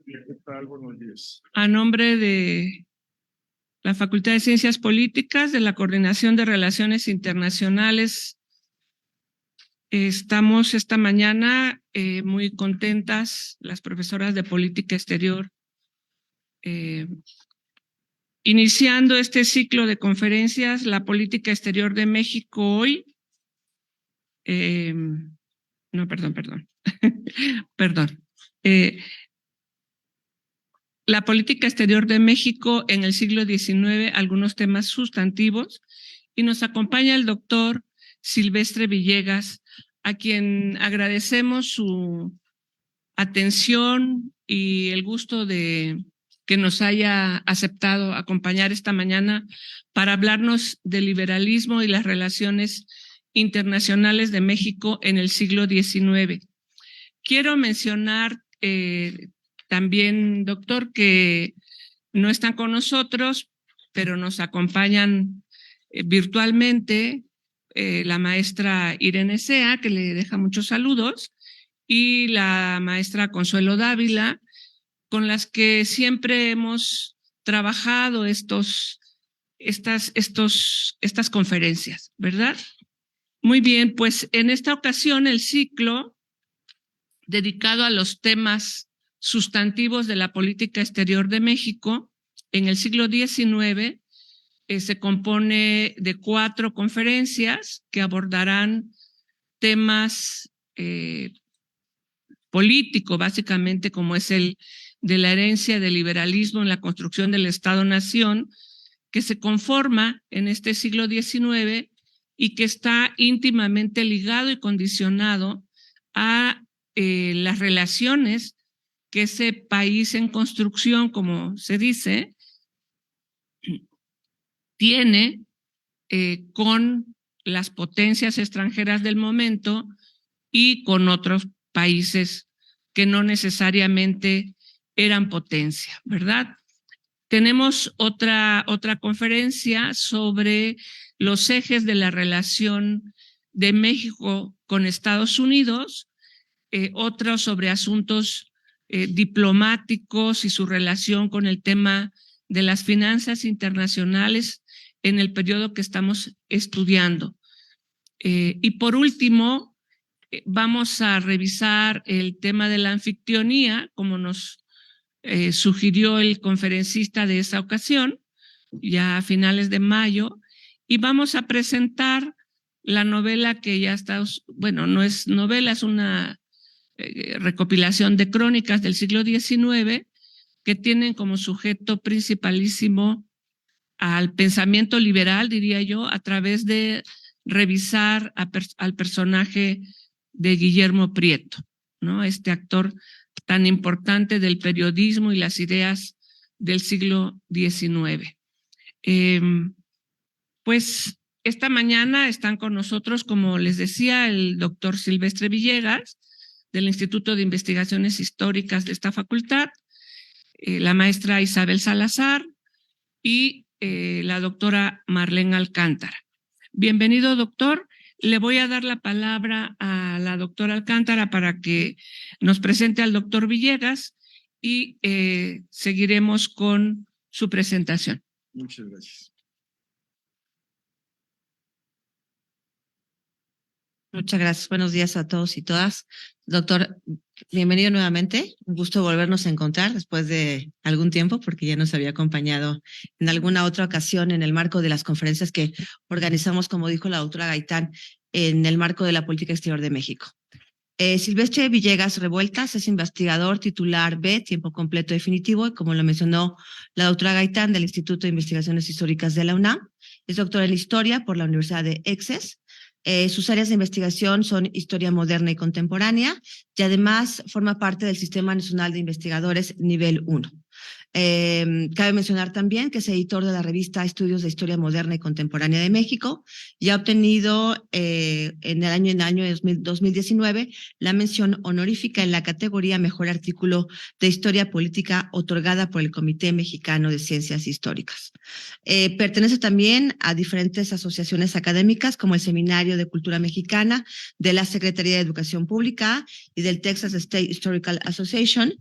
¿Qué tal? Buenos días. A nombre de la Facultad de Ciencias Políticas, de la Coordinación de Relaciones Internacionales, estamos esta mañana muy contentas, las profesoras de Política Exterior, iniciando este ciclo de conferencias, la Política Exterior de México hoy. Perdón. La política exterior de México en el siglo XIX, algunos temas sustantivos, y nos acompaña el doctor Silvestre Villegas, a quien agradecemos su atención y el gusto de que nos haya aceptado acompañar esta mañana para hablarnos del liberalismo y las relaciones internacionales de México en el siglo XIX. Quiero mencionar también, doctor, que no están con nosotros, pero nos acompañan virtualmente la maestra Irene Sea, que le deja muchos saludos, y la maestra Consuelo Dávila, con las que siempre hemos trabajado estas conferencias, ¿verdad? Muy bien, pues en esta ocasión el ciclo dedicado a los temas sustantivos de la política exterior de México en el siglo XIX se compone de 4 conferencias que abordarán temas políticos, básicamente, como es el de la herencia del liberalismo en la construcción del Estado-Nación, que se conforma en este siglo XIX y que está íntimamente ligado y condicionado a las relaciones que ese país en construcción, como se dice, tiene con las potencias extranjeras del momento y con otros países que no necesariamente eran potencia, ¿verdad? Tenemos otra conferencia sobre los ejes de la relación de México con Estados Unidos, otra sobre asuntos diplomáticos y su relación con el tema de las finanzas internacionales en el periodo que estamos estudiando. Y por último, vamos a revisar el tema de la anfictionía, como nos sugirió el conferencista de esa ocasión, ya a finales de mayo, y vamos a presentar la novela que ya está, bueno, no es novela, es una recopilación de crónicas del siglo XIX que tienen como sujeto principalísimo al pensamiento liberal, diría yo, a través de revisar al personaje de Guillermo Prieto, ¿no? Este actor tan importante del periodismo y las ideas del siglo XIX. Pues esta mañana están con nosotros, como les decía, el doctor Silvestre Villegas, del Instituto de Investigaciones Históricas de esta facultad, la maestra Isabel Salazar y la doctora Marlene Alcántara. Bienvenido, doctor. Le voy a dar la palabra a la doctora Alcántara para que nos presente al doctor Villegas y seguiremos con su presentación. Muchas gracias. Muchas gracias. Buenos días a todos y todas. Doctor, bienvenido nuevamente. Un gusto volvernos a encontrar después de algún tiempo, porque ya nos había acompañado en alguna otra ocasión en el marco de las conferencias que organizamos, como dijo la doctora Gaitán, en el marco de la política exterior de México. Silvestre Villegas Revueltas es investigador titular B, tiempo completo definitivo, y como lo mencionó la doctora Gaitán del Instituto de Investigaciones Históricas de la UNAM. Es doctor en Historia por la Universidad de Exes. Sus áreas de investigación son historia moderna y contemporánea y además forma parte del Sistema Nacional de Investigadores Nivel 1. Cabe mencionar también que es editor de la revista Estudios de Historia Moderna y Contemporánea de México y ha obtenido en el año 2019 la mención honorífica en la categoría Mejor Artículo de Historia Política otorgada por el Comité Mexicano de Ciencias Históricas. Pertenece también a diferentes asociaciones académicas como el Seminario de Cultura Mexicana de la Secretaría de Educación Pública y del Texas State Historical Association,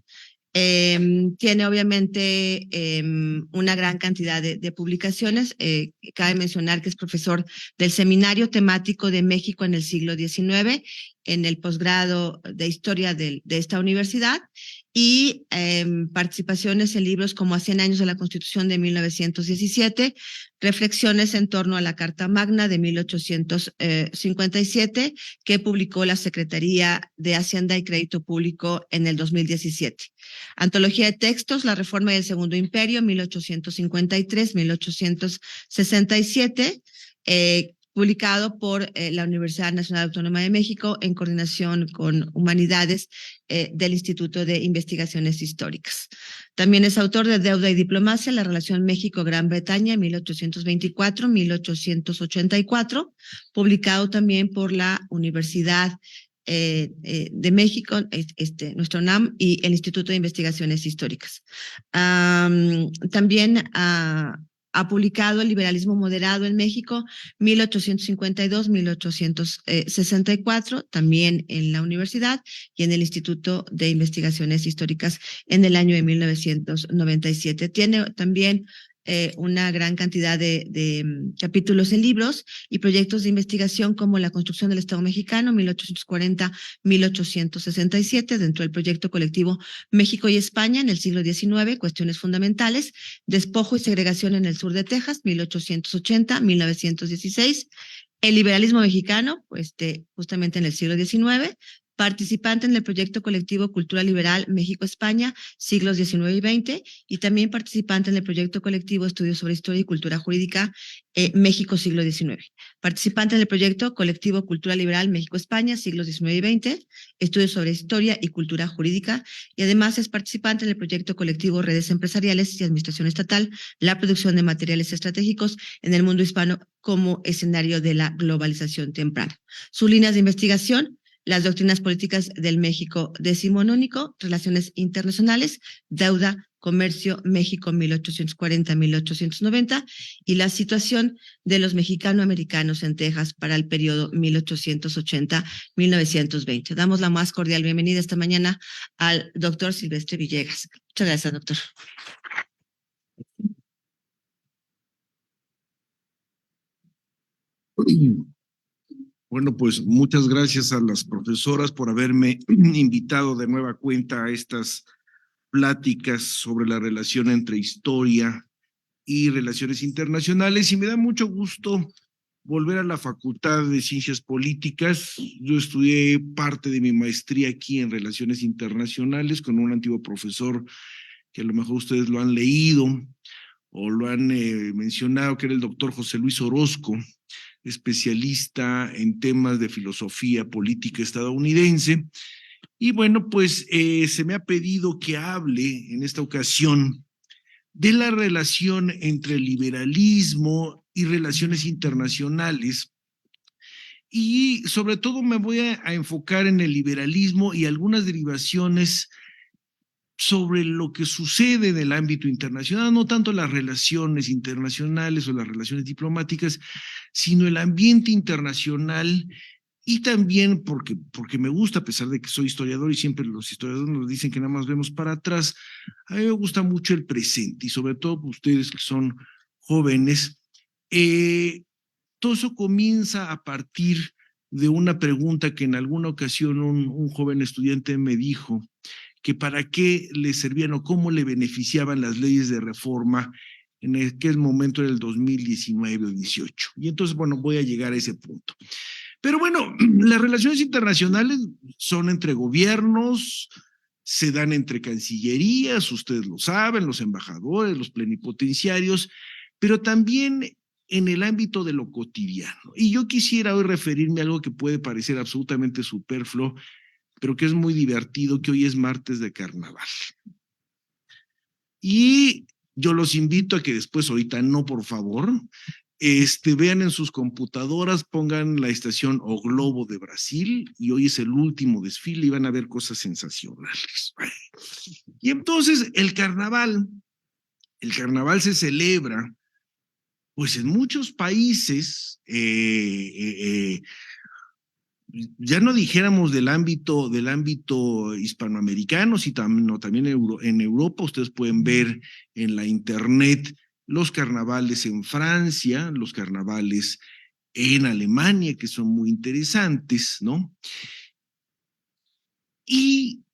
Tiene obviamente una gran cantidad de publicaciones. Cabe mencionar que es profesor del Seminario Temático de México en el siglo XIX, en el posgrado de Historia de esta universidad, y participaciones en libros como A 100 años de la Constitución de 1917, Reflexiones en torno a la Carta Magna de 1857, que publicó la Secretaría de Hacienda y Crédito Público en el 2017. Antología de textos, La Reforma del Segundo Imperio, 1853-1867, publicado por la Universidad Nacional Autónoma de México en coordinación con Humanidades del Instituto de Investigaciones Históricas. También es autor de Deuda y Diplomacia, la relación México-Gran Bretaña, 1824-1884, publicado también por la Universidad de México, nuestro UNAM y el Instituto de Investigaciones Históricas. También ha publicado El liberalismo moderado en México, 1852-1864, también en la universidad y en el Instituto de Investigaciones Históricas en el año de 1997. Tiene también una gran cantidad de capítulos en libros y proyectos de investigación como la construcción del Estado mexicano, 1840-1867, dentro del proyecto colectivo México y España en el siglo XIX, cuestiones fundamentales, despojo y segregación en el sur de Texas, 1880-1916, el liberalismo mexicano, justamente en el siglo XIX, participante en el proyecto colectivo Cultura Liberal México-España, siglos XIX y XX, y también participante en el proyecto colectivo Estudios sobre Historia y Cultura Jurídica México, siglo XIX. Participante en el proyecto colectivo Cultura Liberal México-España, siglos XIX y XX, Estudios sobre Historia y Cultura Jurídica, y además es participante en el proyecto colectivo Redes Empresariales y Administración Estatal, la producción de materiales estratégicos en el mundo hispano como escenario de la globalización temprana. Sus líneas de investigación: las doctrinas políticas del México decimonónico, relaciones internacionales, deuda, comercio, México 1840-1890 y la situación de los mexicano-americanos en Texas para el periodo 1880-1920. Damos la más cordial bienvenida esta mañana al doctor Silvestre Villegas. Muchas gracias, doctor. Bueno, pues muchas gracias a las profesoras por haberme invitado de nueva cuenta a estas pláticas sobre la relación entre historia y relaciones internacionales, y me da mucho gusto volver a la Facultad de Ciencias Políticas. Yo estudié parte de mi maestría aquí en Relaciones Internacionales con un antiguo profesor que a lo mejor ustedes lo han leído o lo han mencionado, que era el doctor José Luis Orozco, especialista en temas de filosofía política estadounidense. Y bueno, pues se me ha pedido que hable en esta ocasión de la relación entre liberalismo y relaciones internacionales. Y sobre todo me voy a enfocar en el liberalismo y algunas derivaciones sobre lo que sucede en el ámbito internacional, no tanto las relaciones internacionales o las relaciones diplomáticas, sino el ambiente internacional. Y también porque me gusta, a pesar de que soy historiador y siempre los historiadores nos dicen que nada más vemos para atrás, a mí me gusta mucho el presente y sobre todo ustedes que son jóvenes. Todo eso comienza a partir de una pregunta que en alguna ocasión un joven estudiante me dijo, que para qué le servían o cómo le beneficiaban las leyes de reforma en aquel momento del 2019 o 18. Y entonces, bueno, voy a llegar a ese punto. Pero bueno, las relaciones internacionales son entre gobiernos, se dan entre cancillerías, ustedes lo saben, los embajadores, los plenipotenciarios, pero también en el ámbito de lo cotidiano. Y yo quisiera hoy referirme a algo que puede parecer absolutamente superfluo, pero que es muy divertido, que hoy es martes de carnaval. Y yo los invito a que después, ahorita no, por favor, vean en sus computadoras, pongan la estación O Globo de Brasil, y hoy es el último desfile y van a ver cosas sensacionales. Y entonces el carnaval se celebra, pues en muchos países, ya no dijéramos del ámbito hispanoamericano, sino también en Europa. Ustedes pueden ver en la internet los carnavales en Francia, los carnavales en Alemania, que son muy interesantes, ¿no? ¿Y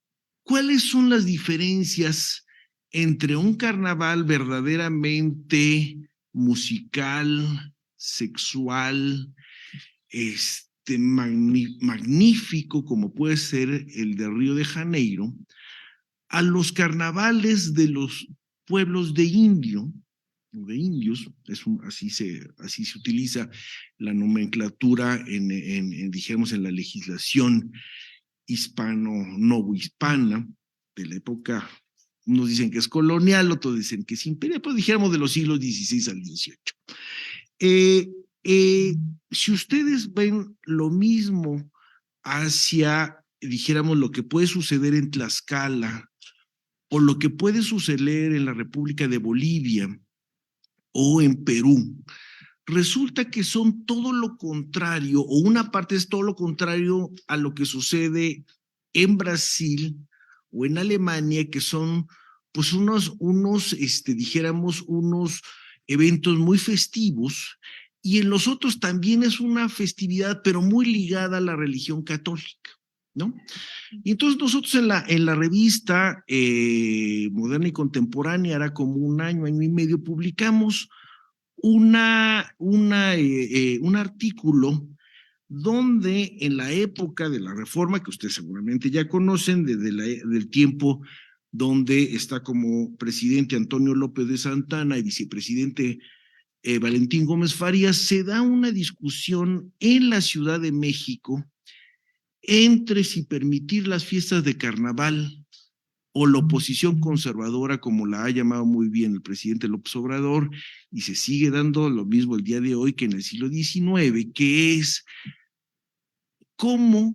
cuáles son las diferencias entre un carnaval verdaderamente musical, sexual, magnífico, como puede ser el de Río de Janeiro, a los carnavales de los pueblos de indios, así se utiliza la nomenclatura dijéramos, en la legislación hispano-novohispana de la época. Unos dicen que es colonial, otros dicen que es imperial, pero dijéramos de los siglos XVI al XVIII. Si ustedes ven lo mismo hacia, dijéramos, lo que puede suceder en Tlaxcala o lo que puede suceder en la República de Bolivia o en Perú, resulta que son todo lo contrario, o una parte es todo lo contrario a lo que sucede en Brasil o en Alemania, que son pues dijéramos, unos eventos muy festivos, y en los otros también es una festividad, pero muy ligada a la religión católica, ¿no? Y entonces nosotros en la revista Moderna y Contemporánea, hará como un año y medio, publicamos un artículo donde en la época de la Reforma, que ustedes seguramente ya conocen, del tiempo donde está como presidente Antonio López de Santana y vicepresidente Valentín Gómez Farías, se da una discusión en la Ciudad de México entre si permitir las fiestas de carnaval o la oposición conservadora, como la ha llamado muy bien el presidente López Obrador, y se sigue dando lo mismo el día de hoy que en el siglo XIX, que es cómo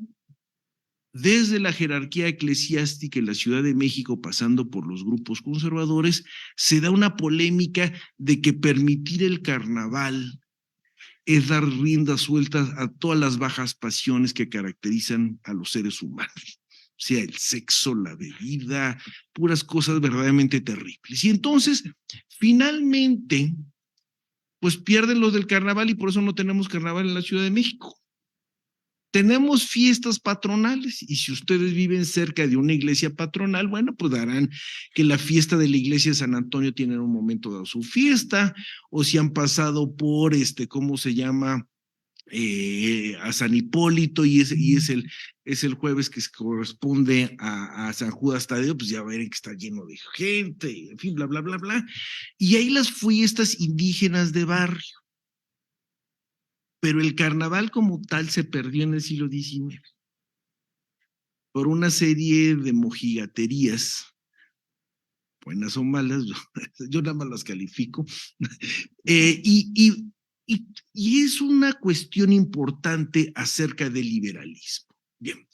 desde la jerarquía eclesiástica en la Ciudad de México, pasando por los grupos conservadores, se da una polémica de que permitir el carnaval es dar riendas sueltas a todas las bajas pasiones que caracterizan a los seres humanos. O sea, el sexo, la bebida, puras cosas verdaderamente terribles. Y entonces, finalmente, pues pierden los del carnaval, y por eso no tenemos carnaval en la Ciudad de México. Tenemos fiestas patronales, y si ustedes viven cerca de una iglesia patronal, bueno, pues darán que la fiesta de la iglesia de San Antonio tiene en un momento dado su fiesta, o si han pasado por ¿cómo se llama? A San Hipólito, y es el jueves que corresponde a San Judas Tadeo, pues ya verán que está lleno de gente, en fin, bla, bla, bla, bla. Y ahí las fiestas indígenas de barrio. Pero el carnaval como tal se perdió en el siglo XIX por una serie de mojigaterías, buenas o malas, yo nada más las califico, y es una cuestión importante acerca del liberalismo. Bien,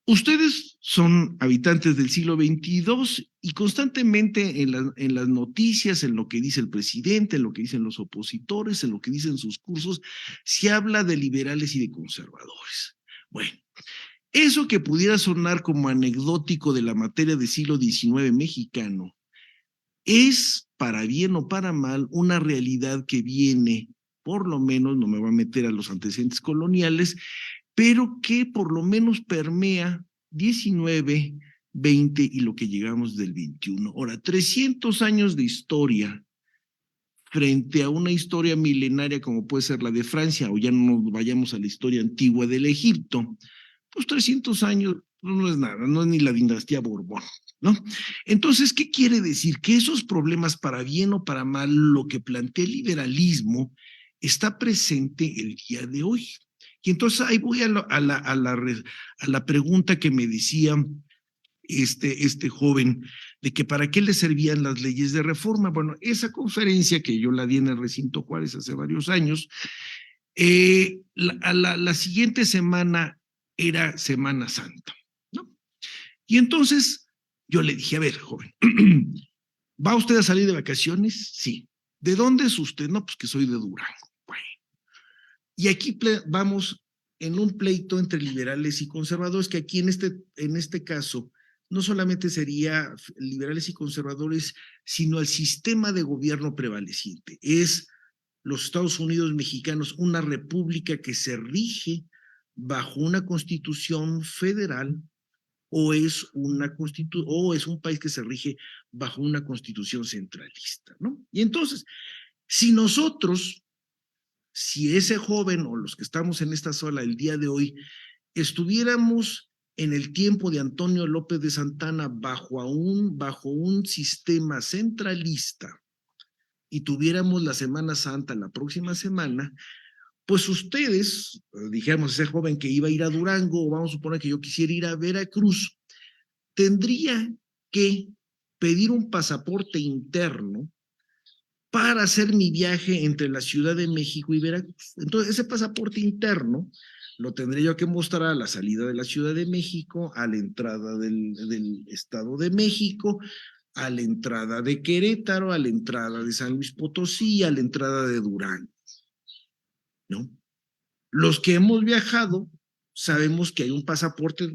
ustedes son habitantes del siglo XXII y constantemente en las noticias, en lo que dice el presidente, en lo que dicen los opositores, en lo que dicen sus cursos, se habla de liberales y de conservadores. Bueno, eso que pudiera sonar como anecdótico de la materia del siglo XIX mexicano es, para bien o para mal, una realidad que viene, por lo menos, no me voy a meter a los antecedentes coloniales, pero que por lo menos permea 19, 20 y lo que llegamos del 21. Ahora, 300 años de historia frente a una historia milenaria como puede ser la de Francia, o ya no nos vayamos a la historia antigua del Egipto, pues 300 años no es nada, no es ni la dinastía Borbón, ¿no? Entonces, ¿qué quiere decir? Que esos problemas, para bien o para mal, lo que plantea el liberalismo está presente el día de hoy. Y entonces ahí voy a la pregunta que me decía este joven, de que para qué le servían las leyes de reforma. Bueno, esa conferencia que yo la di en el Recinto Juárez hace varios años, la siguiente semana era Semana Santa, ¿no? Y entonces yo le dije, a ver, joven, ¿va usted a salir de vacaciones? Sí. ¿De dónde es usted? No, pues que soy de Durango. Bueno. Y aquí vamos en un pleito entre liberales y conservadores, que aquí en este caso no solamente sería liberales y conservadores, sino el sistema de gobierno prevaleciente. Es los Estados Unidos mexicanos una república que se rige bajo una constitución federal o es un país que se rige bajo una constitución centralista, ¿no? Y entonces, si ese joven o los que estamos en esta sala el día de hoy, estuviéramos en el tiempo de Antonio López de Santana bajo un sistema centralista y tuviéramos la Semana Santa la próxima semana, pues ustedes, dijéramos ese joven que iba a ir a Durango, o vamos a suponer que yo quisiera ir a Veracruz, tendría que pedir un pasaporte interno para hacer mi viaje entre la Ciudad de México y Veracruz. Entonces, ese pasaporte interno lo tendré yo que mostrar a la salida de la Ciudad de México, a la entrada del Estado de México, a la entrada de Querétaro, a la entrada de San Luis Potosí, a la entrada de Durango, ¿no? Los que hemos viajado sabemos que hay un pasaporte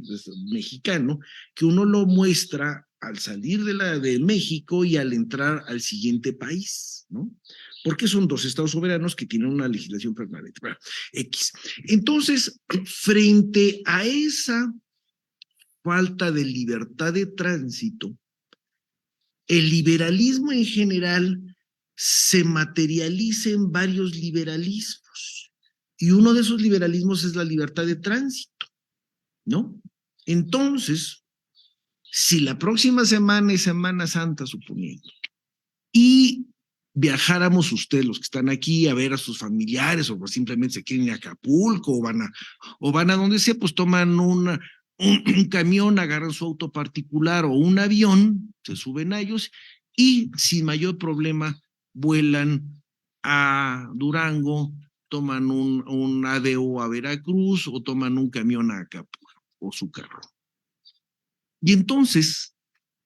mexicano que uno lo muestra al salir de México y al entrar al siguiente país, ¿no? Porque son dos estados soberanos que tienen una legislación permanente. Bueno, X. Entonces, frente a esa falta de libertad de tránsito, el liberalismo en general se materializa en varios liberalismos. Y uno de esos liberalismos es la libertad de tránsito, ¿no? Entonces, si la próxima semana es Semana Santa, suponiendo, y viajáramos ustedes, los que están aquí, a ver a sus familiares, o simplemente se quieren ir a Acapulco, o van a donde sea, pues toman un camión, agarran su auto particular o un avión, se suben a ellos, y sin mayor problema vuelan a Durango, toman un ADO a Veracruz, o toman un camión a Acapulco, o su carro. Y entonces,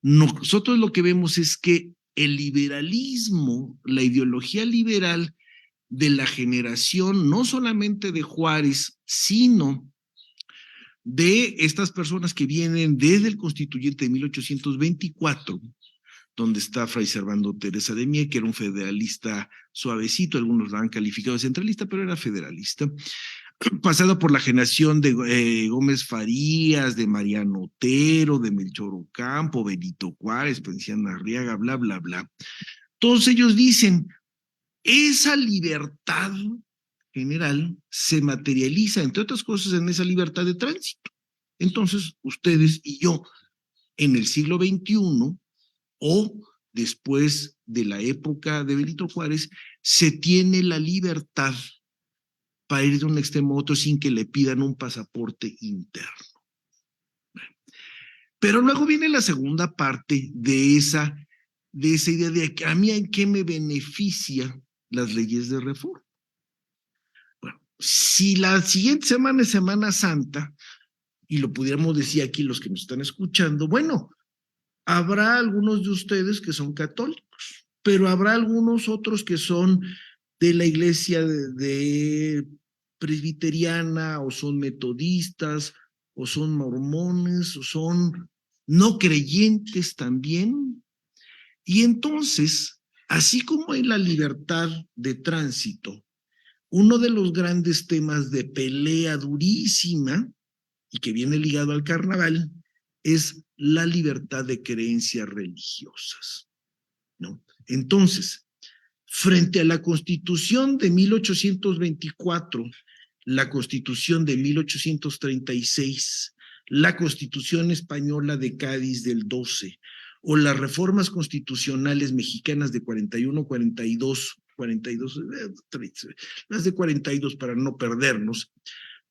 nosotros lo que vemos es que el liberalismo, la ideología liberal de la generación, no solamente de Juárez, sino de estas personas que vienen desde el constituyente de 1824, donde está Fray Servando Teresa de Mier, que era un federalista suavecito, algunos lo han calificado de centralista, pero era federalista, pasado por la generación de Gómez Farías, de Mariano Otero, de Melchor Ocampo, Benito Juárez, Ponciano Arriaga, bla, bla, bla. Todos ellos dicen, esa libertad general se materializa, entre otras cosas, en esa libertad de tránsito. Entonces, ustedes y yo, en el siglo XXI, o después de la época de Benito Juárez, se tiene la libertad para ir de un extremo a otro sin que le pidan un pasaporte interno. Pero luego viene la segunda parte de esa idea de que a mí en qué me beneficia las leyes de reforma. Bueno, si la siguiente semana es Semana Santa, y lo pudiéramos decir aquí los que nos están escuchando, bueno, habrá algunos de ustedes que son católicos, pero habrá algunos otros que son de la iglesia de presbiteriana, o son metodistas, o son mormones, o son no creyentes también. Y entonces, así como hay la libertad de tránsito, uno de los grandes temas de pelea durísima, y que viene ligado al carnaval, es la libertad de creencias religiosas, ¿no? Entonces, frente a la Constitución de 1824, la Constitución de 1836, la Constitución española de Cádiz del 12, o las reformas constitucionales mexicanas de 41, 42, las de 42 para no perdernos,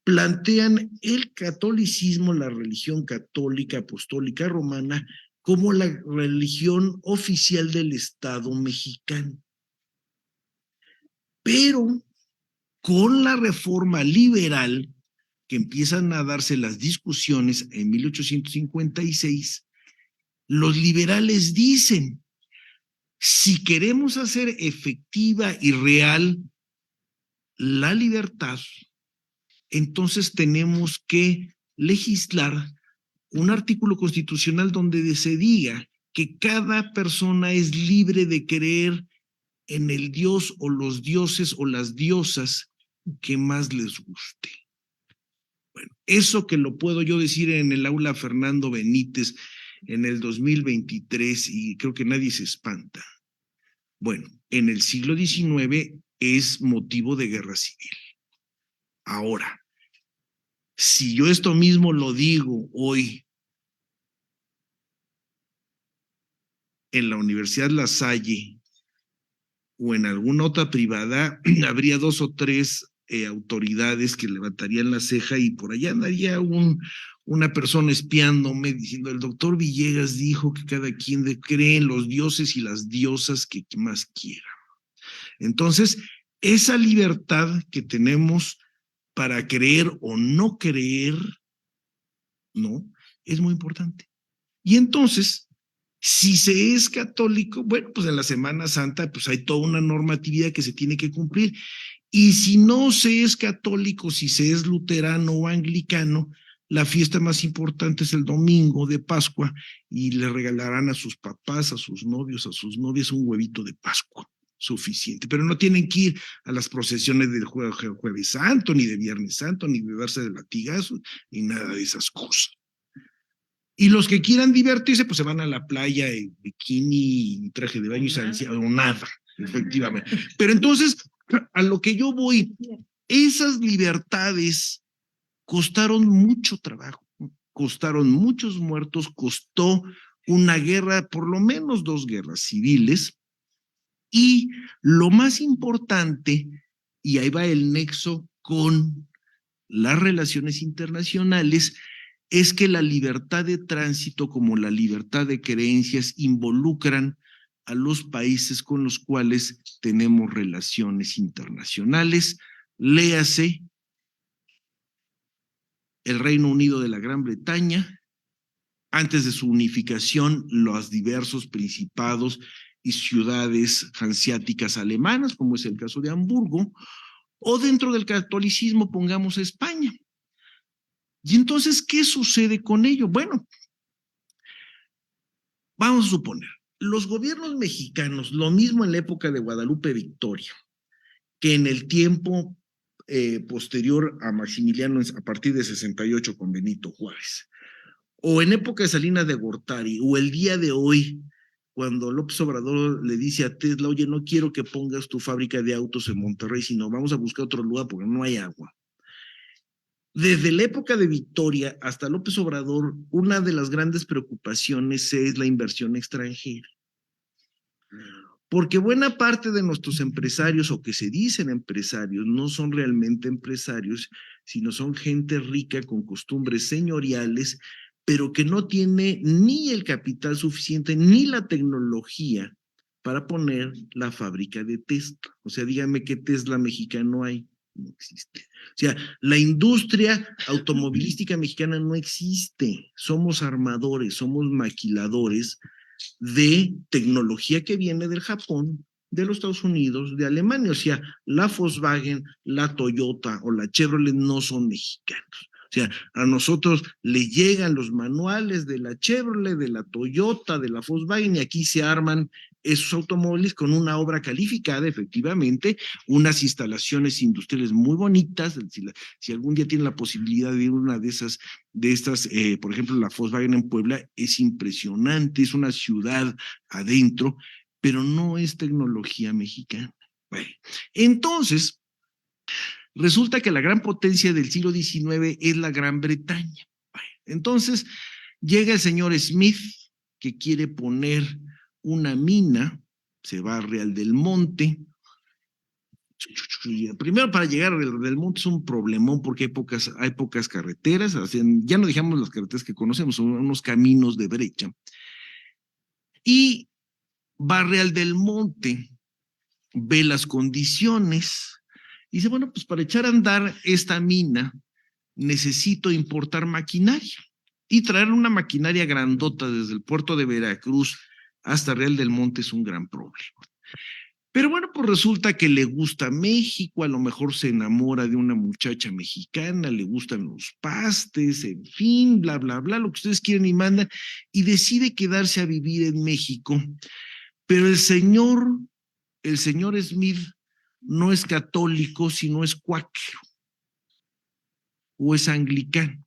plantean el catolicismo, la religión católica apostólica romana, como la religión oficial del Estado mexicano. Pero con la reforma liberal, que empiezan a darse las discusiones en 1856, los liberales dicen, si queremos hacer efectiva y real la libertad, entonces tenemos que legislar un artículo constitucional donde se diga que cada persona es libre de creer en el dios o los dioses o las diosas que más les guste. Bueno, eso que lo puedo yo decir en el aula Fernando Benítez en el 2023 y creo que nadie se espanta. Bueno, en el siglo XIX es motivo de guerra civil. Ahora, si yo esto mismo lo digo hoy en la Universidad La Salle o en alguna otra privada, habría 2 o 3 autoridades que levantarían la ceja y por allá andaría una persona espiándome diciendo, el doctor Villegas dijo que cada quien cree en los dioses y las diosas que más quiera. Entonces, esa libertad que tenemos para creer o no creer, ¿no? Es muy importante. Y entonces, si se es católico, bueno, pues en la Semana Santa, pues hay toda una normatividad que se tiene que cumplir. Y si no se es católico, si se es luterano o anglicano, la fiesta más importante es el domingo de Pascua y le regalarán a sus papás, a sus novios, a sus novias un huevito de Pascua. Suficiente, pero no tienen que ir a las procesiones del Jueves Santo, ni de Viernes Santo, ni beberse de latigazos, ni nada de esas cosas. Y los que quieran divertirse, pues se van a la playa en bikini, traje de baño y o nada, efectivamente. Pero entonces, a lo que yo voy, esas libertades costaron mucho trabajo, costaron muchos muertos, costó una guerra, por lo menos 2 guerras civiles, y lo más importante, y ahí va el nexo con las relaciones internacionales, es que la libertad de tránsito como la libertad de creencias involucran a los países con los cuales tenemos relaciones internacionales. Léase el Reino Unido de la Gran Bretaña, antes de su unificación, los diversos principados y ciudades hanseáticas alemanas, como es el caso de Hamburgo, o dentro del catolicismo pongamos España. Y entonces, ¿qué sucede con ello? Bueno, vamos a suponer, los gobiernos mexicanos, lo mismo en la época de Guadalupe Victoria, que en el tiempo posterior a Maximiliano, a partir de 68 con Benito Juárez, o en época de Salinas de Gortari, o el día de hoy, cuando López Obrador le dice a Tesla, oye, no quiero que pongas tu fábrica de autos en Monterrey, sino vamos a buscar otro lugar porque no hay agua. Desde la época de Victoria hasta López Obrador, una de las grandes preocupaciones es la inversión extranjera. Porque buena parte de nuestros empresarios, o que se dicen empresarios, no son realmente empresarios, sino son gente rica con costumbres señoriales, pero que no tiene ni el capital suficiente ni la tecnología para poner la fábrica de Tesla. O sea, dígame qué Tesla mexicano hay. No existe. O sea, la industria automovilística mexicana no existe. Somos armadores, somos maquiladores de tecnología que viene del Japón, de los Estados Unidos, de Alemania. O sea, la Volkswagen, la Toyota o la Chevrolet no son mexicanos. O sea, a nosotros le llegan los manuales de la Chevrolet, de la Toyota, de la Volkswagen, y aquí se arman esos automóviles con una obra calificada, efectivamente, unas instalaciones industriales muy bonitas. Si algún día tienen la posibilidad de ir a una de estas, por ejemplo, la Volkswagen en Puebla, es impresionante, es una ciudad adentro, pero no es tecnología mexicana. Bueno, entonces, resulta que la gran potencia del siglo XIX es la Gran Bretaña. Entonces, llega el señor Smith, que quiere poner una mina, se va a Real del Monte. Primero, para llegar a Real del Monte es un problemón porque hay pocas carreteras, ya no dejamos las carreteras que conocemos, son unos caminos de brecha. Y va a Real del Monte, ve las condiciones, y dice, bueno, pues para echar a andar esta mina necesito importar maquinaria y traer una maquinaria grandota desde el puerto de Veracruz hasta Real del Monte es un gran problema. Pero bueno, pues resulta que le gusta México, a lo mejor se enamora de una muchacha mexicana, le gustan los pastes, en fin, bla, bla, bla, lo que ustedes quieren y mandan, y decide quedarse a vivir en México. Pero el señor Smith no es católico, sino es cuáquero o es anglicano.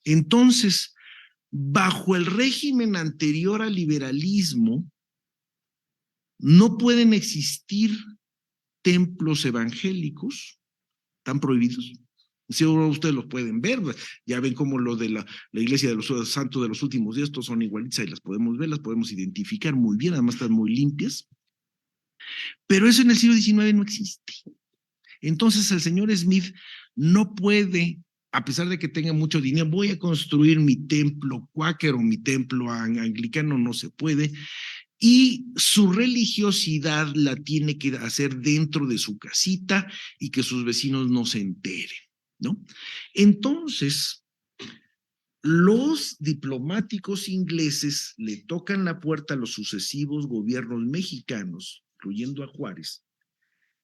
Entonces, bajo el régimen anterior al liberalismo, no pueden existir templos evangélicos, están prohibidos. Si ustedes los pueden ver, ya ven como lo de la iglesia de los santos de los últimos días, estos son igualitas y las podemos ver, las podemos identificar muy bien, además están muy limpias. Pero eso en el siglo XIX no existe. Entonces el señor Smith no puede, a pesar de que tenga mucho dinero, voy a construir mi templo cuáquero, mi templo anglicano, no se puede. Y su religiosidad la tiene que hacer dentro de su casita y que sus vecinos no se enteren, ¿no? Entonces, los diplomáticos ingleses le tocan la puerta a los sucesivos gobiernos mexicanos, incluyendo a Juárez,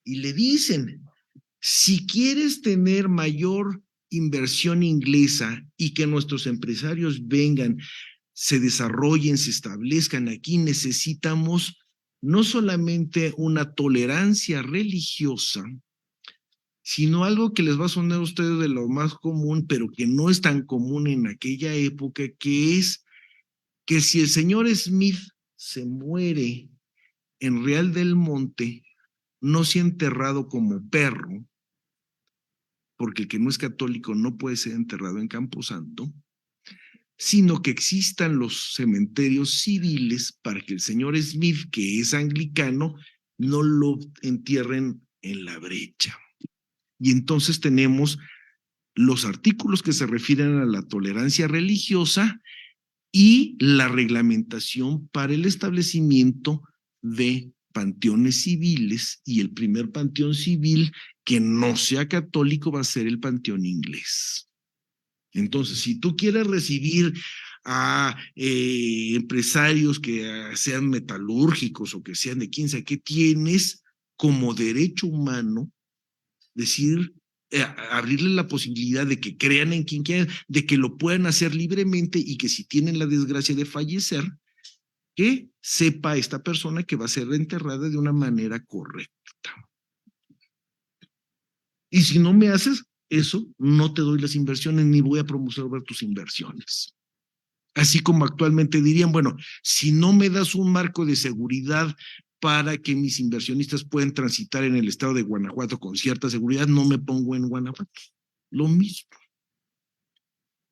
y le dicen, si quieres tener mayor inversión inglesa y que nuestros empresarios vengan, se desarrollen, se establezcan aquí, necesitamos no solamente una tolerancia religiosa, sino algo que les va a sonar a ustedes de lo más común, pero que no es tan común en aquella época, que es que si el señor Smith se muere en Real del Monte, no sea enterrado como perro, porque el que no es católico no puede ser enterrado en Camposanto, sino que existan los cementerios civiles para que el señor Smith, que es anglicano, no lo entierren en la brecha. Y entonces tenemos los artículos que se refieren a la tolerancia religiosa y la reglamentación para el establecimiento de panteones civiles, y el primer panteón civil que no sea católico va a ser el panteón inglés. Entonces, si tú quieres recibir a empresarios que sean metalúrgicos o que sean de quién sabe qué, tienes como derecho humano decir, abrirle la posibilidad de que crean en quien quieran, de que lo puedan hacer libremente y que si tienen la desgracia de fallecer, que sepa esta persona que va a ser enterrada de una manera correcta. Y si no me haces eso, no te doy las inversiones ni voy a promover tus inversiones. Así como actualmente dirían, bueno, si no me das un marco de seguridad para que mis inversionistas puedan transitar en el estado de Guanajuato con cierta seguridad, no me pongo en Guanajuato. Lo mismo.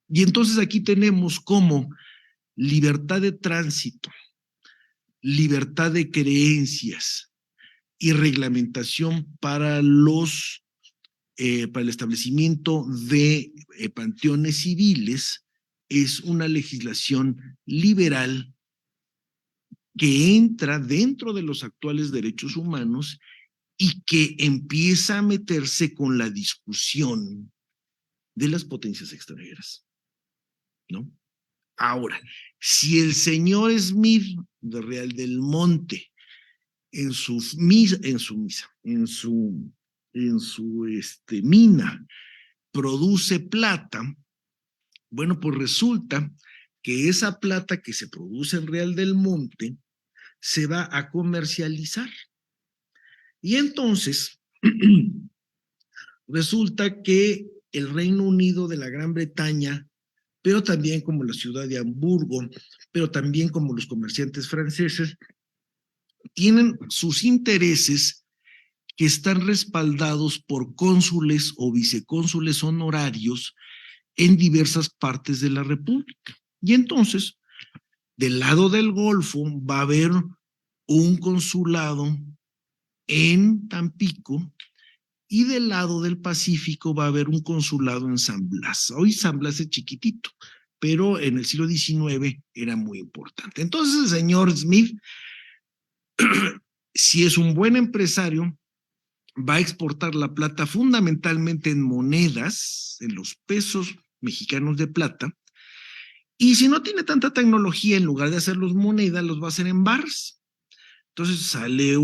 Y entonces aquí tenemos como libertad de tránsito, libertad de creencias y reglamentación para el establecimiento de panteones civiles, es una legislación liberal que entra dentro de los actuales derechos humanos y que empieza a meterse con la discusión de las potencias extranjeras, ¿no? Ahora, si el señor Smith de Real del Monte en su mina produce plata, bueno, pues resulta que esa plata que se produce en Real del Monte se va a comercializar. Y entonces resulta que el Reino Unido de la Gran Bretaña, pero también como la ciudad de Hamburgo, pero también como los comerciantes franceses, tienen sus intereses que están respaldados por cónsules o vicecónsules honorarios en diversas partes de la República. Y entonces, del lado del Golfo va a haber un consulado en Tampico y del lado del Pacífico va a haber un consulado en San Blas. Hoy San Blas es chiquitito, pero en el siglo XIX era muy importante. Entonces el señor Smith, si es un buen empresario, va a exportar la plata fundamentalmente en monedas, en los pesos mexicanos de plata, y si no tiene tanta tecnología, en lugar de hacerlos monedas, los va a hacer en bars. Entonces sale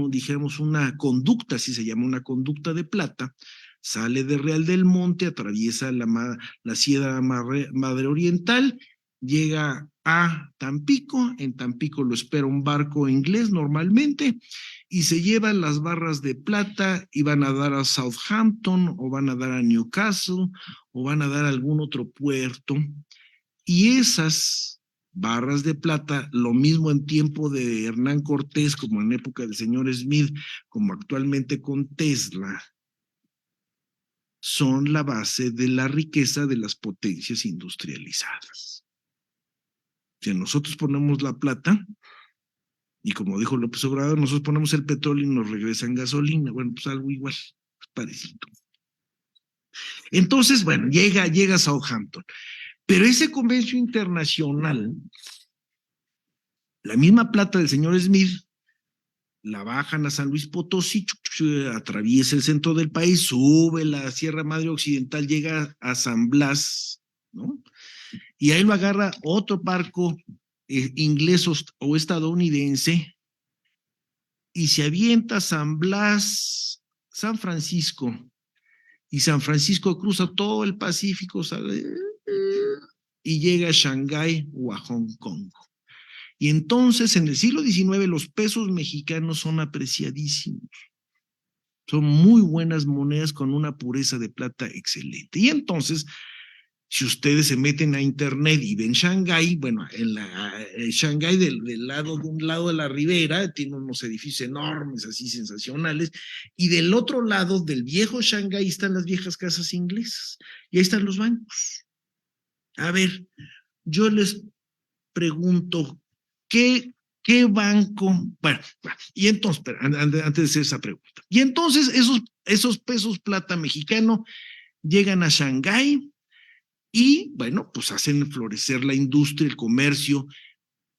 digamos, una conducta, así se llama, una conducta de plata, sale de Real del Monte, atraviesa la Sierra Madre Oriental, llega a Tampico, en Tampico lo espera un barco inglés normalmente, y se llevan las barras de plata y van a dar a Southampton, o van a dar a Newcastle, o van a dar a algún otro puerto, y esas barras de plata, lo mismo en tiempo de Hernán Cortés, como en época del señor Smith, como actualmente con Tesla, son la base de la riqueza de las potencias industrializadas. Si nosotros ponemos la plata, y como dijo López Obrador, nosotros ponemos el petróleo y nos regresan gasolina, bueno, pues algo igual, parecido. Entonces, bueno, llega a Southampton, pero ese comercio internacional, la misma plata del señor Smith, la bajan a San Luis Potosí, atraviesa el centro del país, sube la Sierra Madre Occidental, llega a San Blas, ¿no? Y ahí lo agarra otro barco inglés o estadounidense, y se avienta San Blas, San Francisco, y San Francisco cruza todo el Pacífico, ¿sabe? Y llega a Shanghái o a Hong Kong. Y entonces en el siglo XIX los pesos mexicanos son apreciadísimos. Son muy buenas monedas con una pureza de plata excelente. Y entonces, si ustedes se meten a internet y ven Shanghái, bueno, en Shanghái de un lado de la ribera tiene unos edificios enormes, así sensacionales, y del otro lado del viejo Shanghái están las viejas casas inglesas, y ahí están los bancos. A ver, yo les pregunto, ¿qué banco? Bueno, y entonces, antes de hacer esa pregunta, y entonces esos pesos plata mexicano llegan a Shanghái y, bueno, pues hacen florecer la industria, el comercio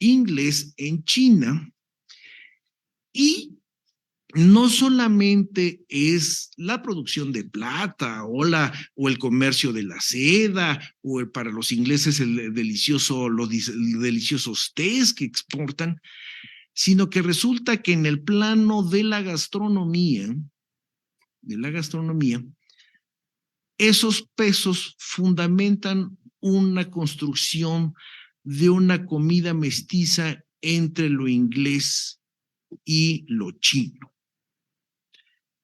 inglés en China, y no solamente es la producción de plata o el comercio de la seda, o para los ingleses los deliciosos tés que exportan, sino que resulta que en el plano de la gastronomía, esos pesos fundamentan una construcción de una comida mestiza entre lo inglés y lo chino.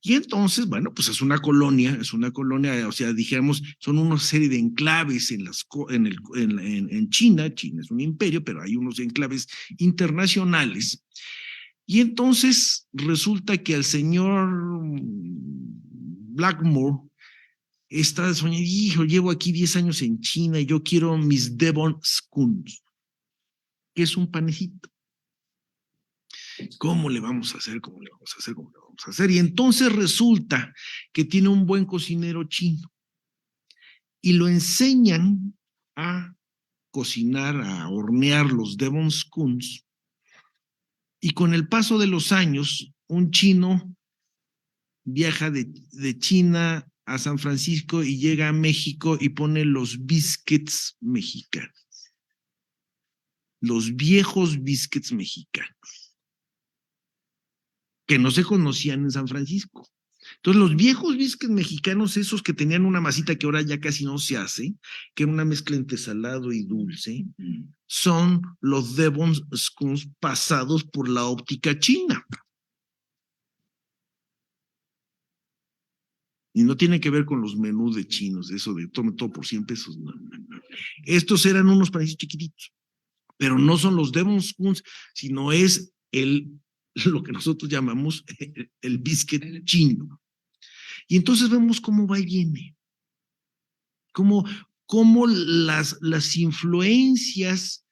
Y entonces, bueno, pues es una colonia, o sea, dijéramos, son una serie de enclaves en China. China es un imperio, pero hay unos enclaves internacionales. Y entonces resulta que al señor Blackmore está soñando, hijo, llevo aquí 10 años en China y yo quiero mis Devon Scones, que es un panecito. ¿Cómo le vamos a hacer? Y entonces resulta que tiene un buen cocinero chino y lo enseñan a cocinar, a hornear los Devon Scones, y con el paso de los años, un chino viaja de China a San Francisco y llega a México y pone los biscuits mexicanos, los viejos biscuits mexicanos, que no se conocían en San Francisco. Entonces, los viejos biscuits mexicanos, esos que tenían una masita que ahora ya casi no se hace, que era una mezcla entre salado y dulce, son los Devon Scones pasados por la óptica china. Y no tiene que ver con los menús de chinos, eso de tome todo por 100 pesos. No. Estos eran unos panecitos chiquititos, pero no son los Devon Scones, sino es lo que nosotros llamamos el biscuit chino. Y entonces vemos cómo va y viene, cómo las influencias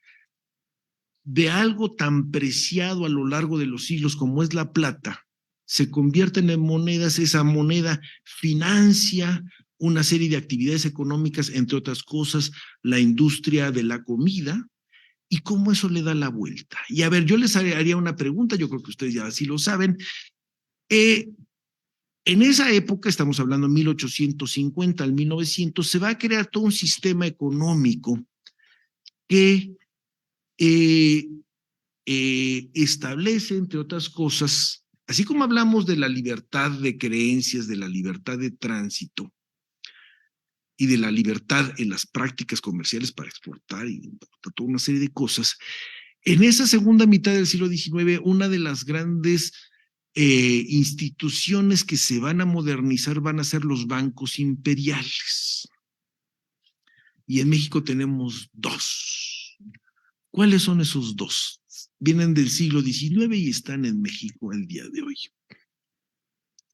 de algo tan preciado a lo largo de los siglos como es la plata se convierten en monedas. Esa moneda financia una serie de actividades económicas, entre otras cosas, la industria de la comida, y cómo eso le da la vuelta. Y a ver, yo les haría una pregunta, yo creo que ustedes ya así lo saben. En esa época, estamos hablando de 1850 al 1900, se va a crear todo un sistema económico que establece, entre otras cosas, así como hablamos de la libertad de creencias, de la libertad de tránsito y de la libertad en las prácticas comerciales para exportar y importar toda una serie de cosas, en esa segunda mitad del siglo XIX, una de las grandes instituciones que se van a modernizar van a ser los bancos imperiales. Y en México tenemos dos. ¿Cuáles son esos dos? Vienen del siglo XIX y están en México el día de hoy.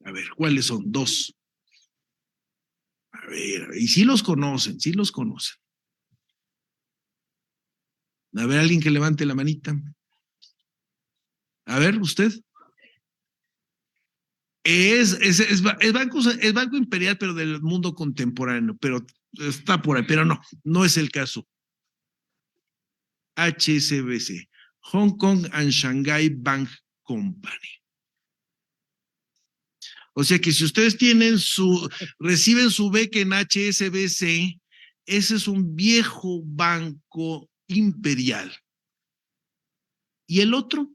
A ver, ¿cuáles son? Dos. A ver, y sí los conocen, sí los conocen. A ver, alguien que levante la manita. A ver, usted. Es banco imperial, pero del mundo contemporáneo, pero está por ahí, pero no es el caso. HSBC, Hong Kong and Shanghai Bank Company. O sea que si ustedes reciben su beca en HSBC, ese es un viejo banco imperial. ¿Y el otro?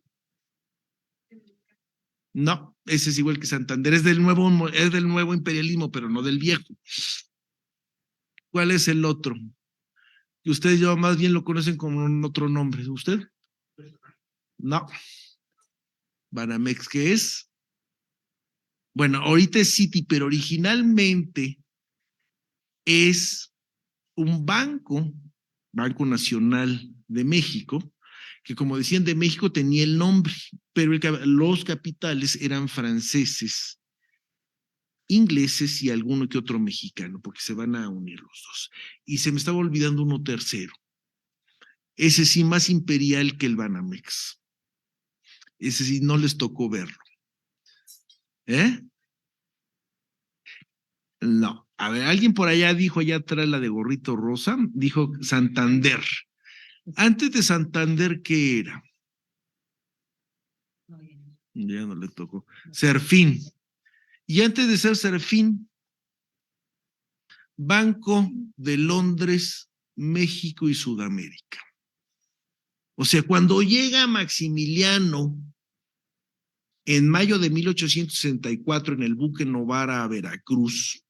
No, ese es igual que Santander, es del nuevo imperialismo, pero no del viejo. ¿Cuál es el otro? Y ustedes ya más bien lo conocen con un otro nombre. ¿Usted? No. Banamex, ¿qué es? Bueno, ahorita es Citi, pero originalmente es un Banco Nacional de México, que como decían de México tenía el nombre, pero los capitales eran franceses, ingleses y alguno que otro mexicano, porque se van a unir los dos. Y se me estaba olvidando uno tercero. Ese sí, más imperial que el Banamex. Ese sí, no les tocó verlo. No. A ver, alguien por allá dijo, allá atrás la de gorrito rosa, dijo Santander. Antes de Santander, ¿qué era? Ya no le tocó. Serfín. Y antes de ser Serfín, Banco de Londres, México y Sudamérica. O sea, cuando llega Maximiliano en mayo de 1864 en el buque Novara a Veracruz,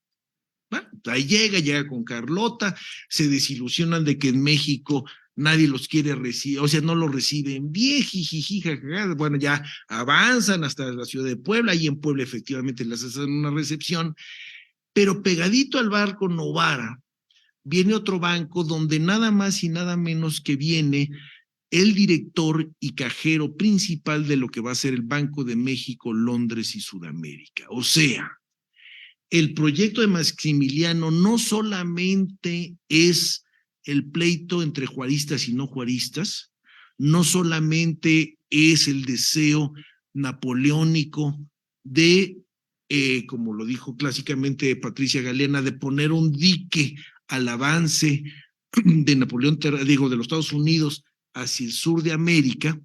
bueno, ahí llega con Carlota, se desilusionan de que en México nadie los quiere recibir, o sea, no los reciben bien, jijiji, jajaja. Bueno, ya avanzan hasta la ciudad de Puebla, y en Puebla efectivamente les hacen una recepción, pero pegadito al barco Novara viene otro banco donde nada más y nada menos que viene el director y cajero principal de lo que va a ser el Banco de México, Londres y Sudamérica. O sea, el proyecto de Maximiliano no solamente es el pleito entre juaristas y no juaristas, no solamente es el deseo napoleónico de, como lo dijo clásicamente Patricia Galeana, de poner un dique al avance de Napoleón, de los Estados Unidos hacia el sur de América,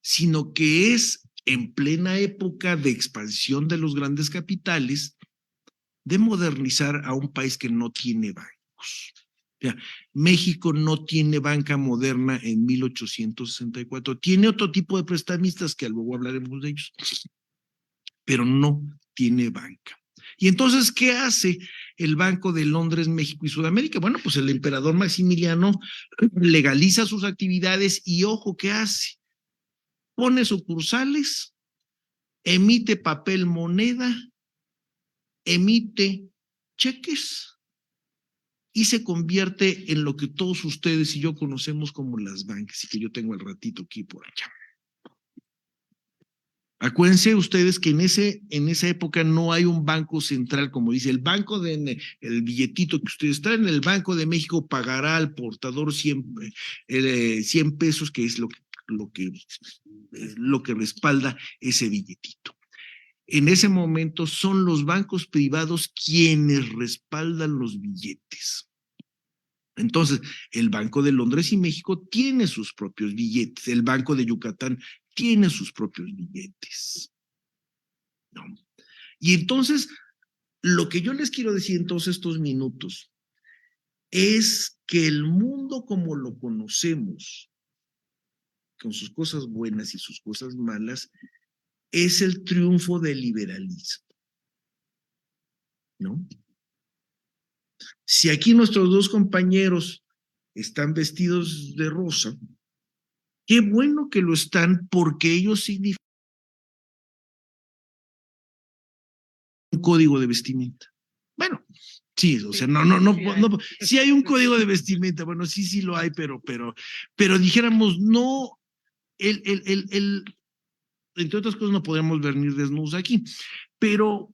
sino que es en plena época de expansión de los grandes capitales, de modernizar a un país que no tiene bancos. O sea, México no tiene banca moderna en 1864, tiene otro tipo de prestamistas que luego hablaremos de ellos, pero no tiene banca. Y entonces, ¿qué hace el Banco de Londres, México y Sudamérica? Bueno, pues el emperador Maximiliano legaliza sus actividades y ojo, ¿qué hace? Pone sucursales, emite papel moneda, emite cheques y se convierte en lo que todos ustedes y yo conocemos como las bancas, y que yo tengo el ratito aquí por allá. Acuérdense ustedes que en esa época no hay un banco central, como dice el banco el billetito que ustedes traen, el Banco de México pagará al portador 100 pesos, que es lo que respalda ese billetito. En ese momento son los bancos privados quienes respaldan los billetes. Entonces, el Banco de Londres y México tiene sus propios billetes, el Banco de Yucatán tiene sus propios billetes. ¿No? Y entonces, lo que yo les quiero decir en todos estos minutos es que el mundo como lo conocemos, con sus cosas buenas y sus cosas malas, es el triunfo del liberalismo, ¿no? Si aquí nuestros dos compañeros están vestidos de rosa, qué bueno que lo están, porque ellos significan un código de vestimenta. Bueno, sí, o sea, no, sí hay un código de vestimenta, bueno, sí lo hay, pero dijéramos, no, entre otras cosas no podemos venir desnudos aquí, pero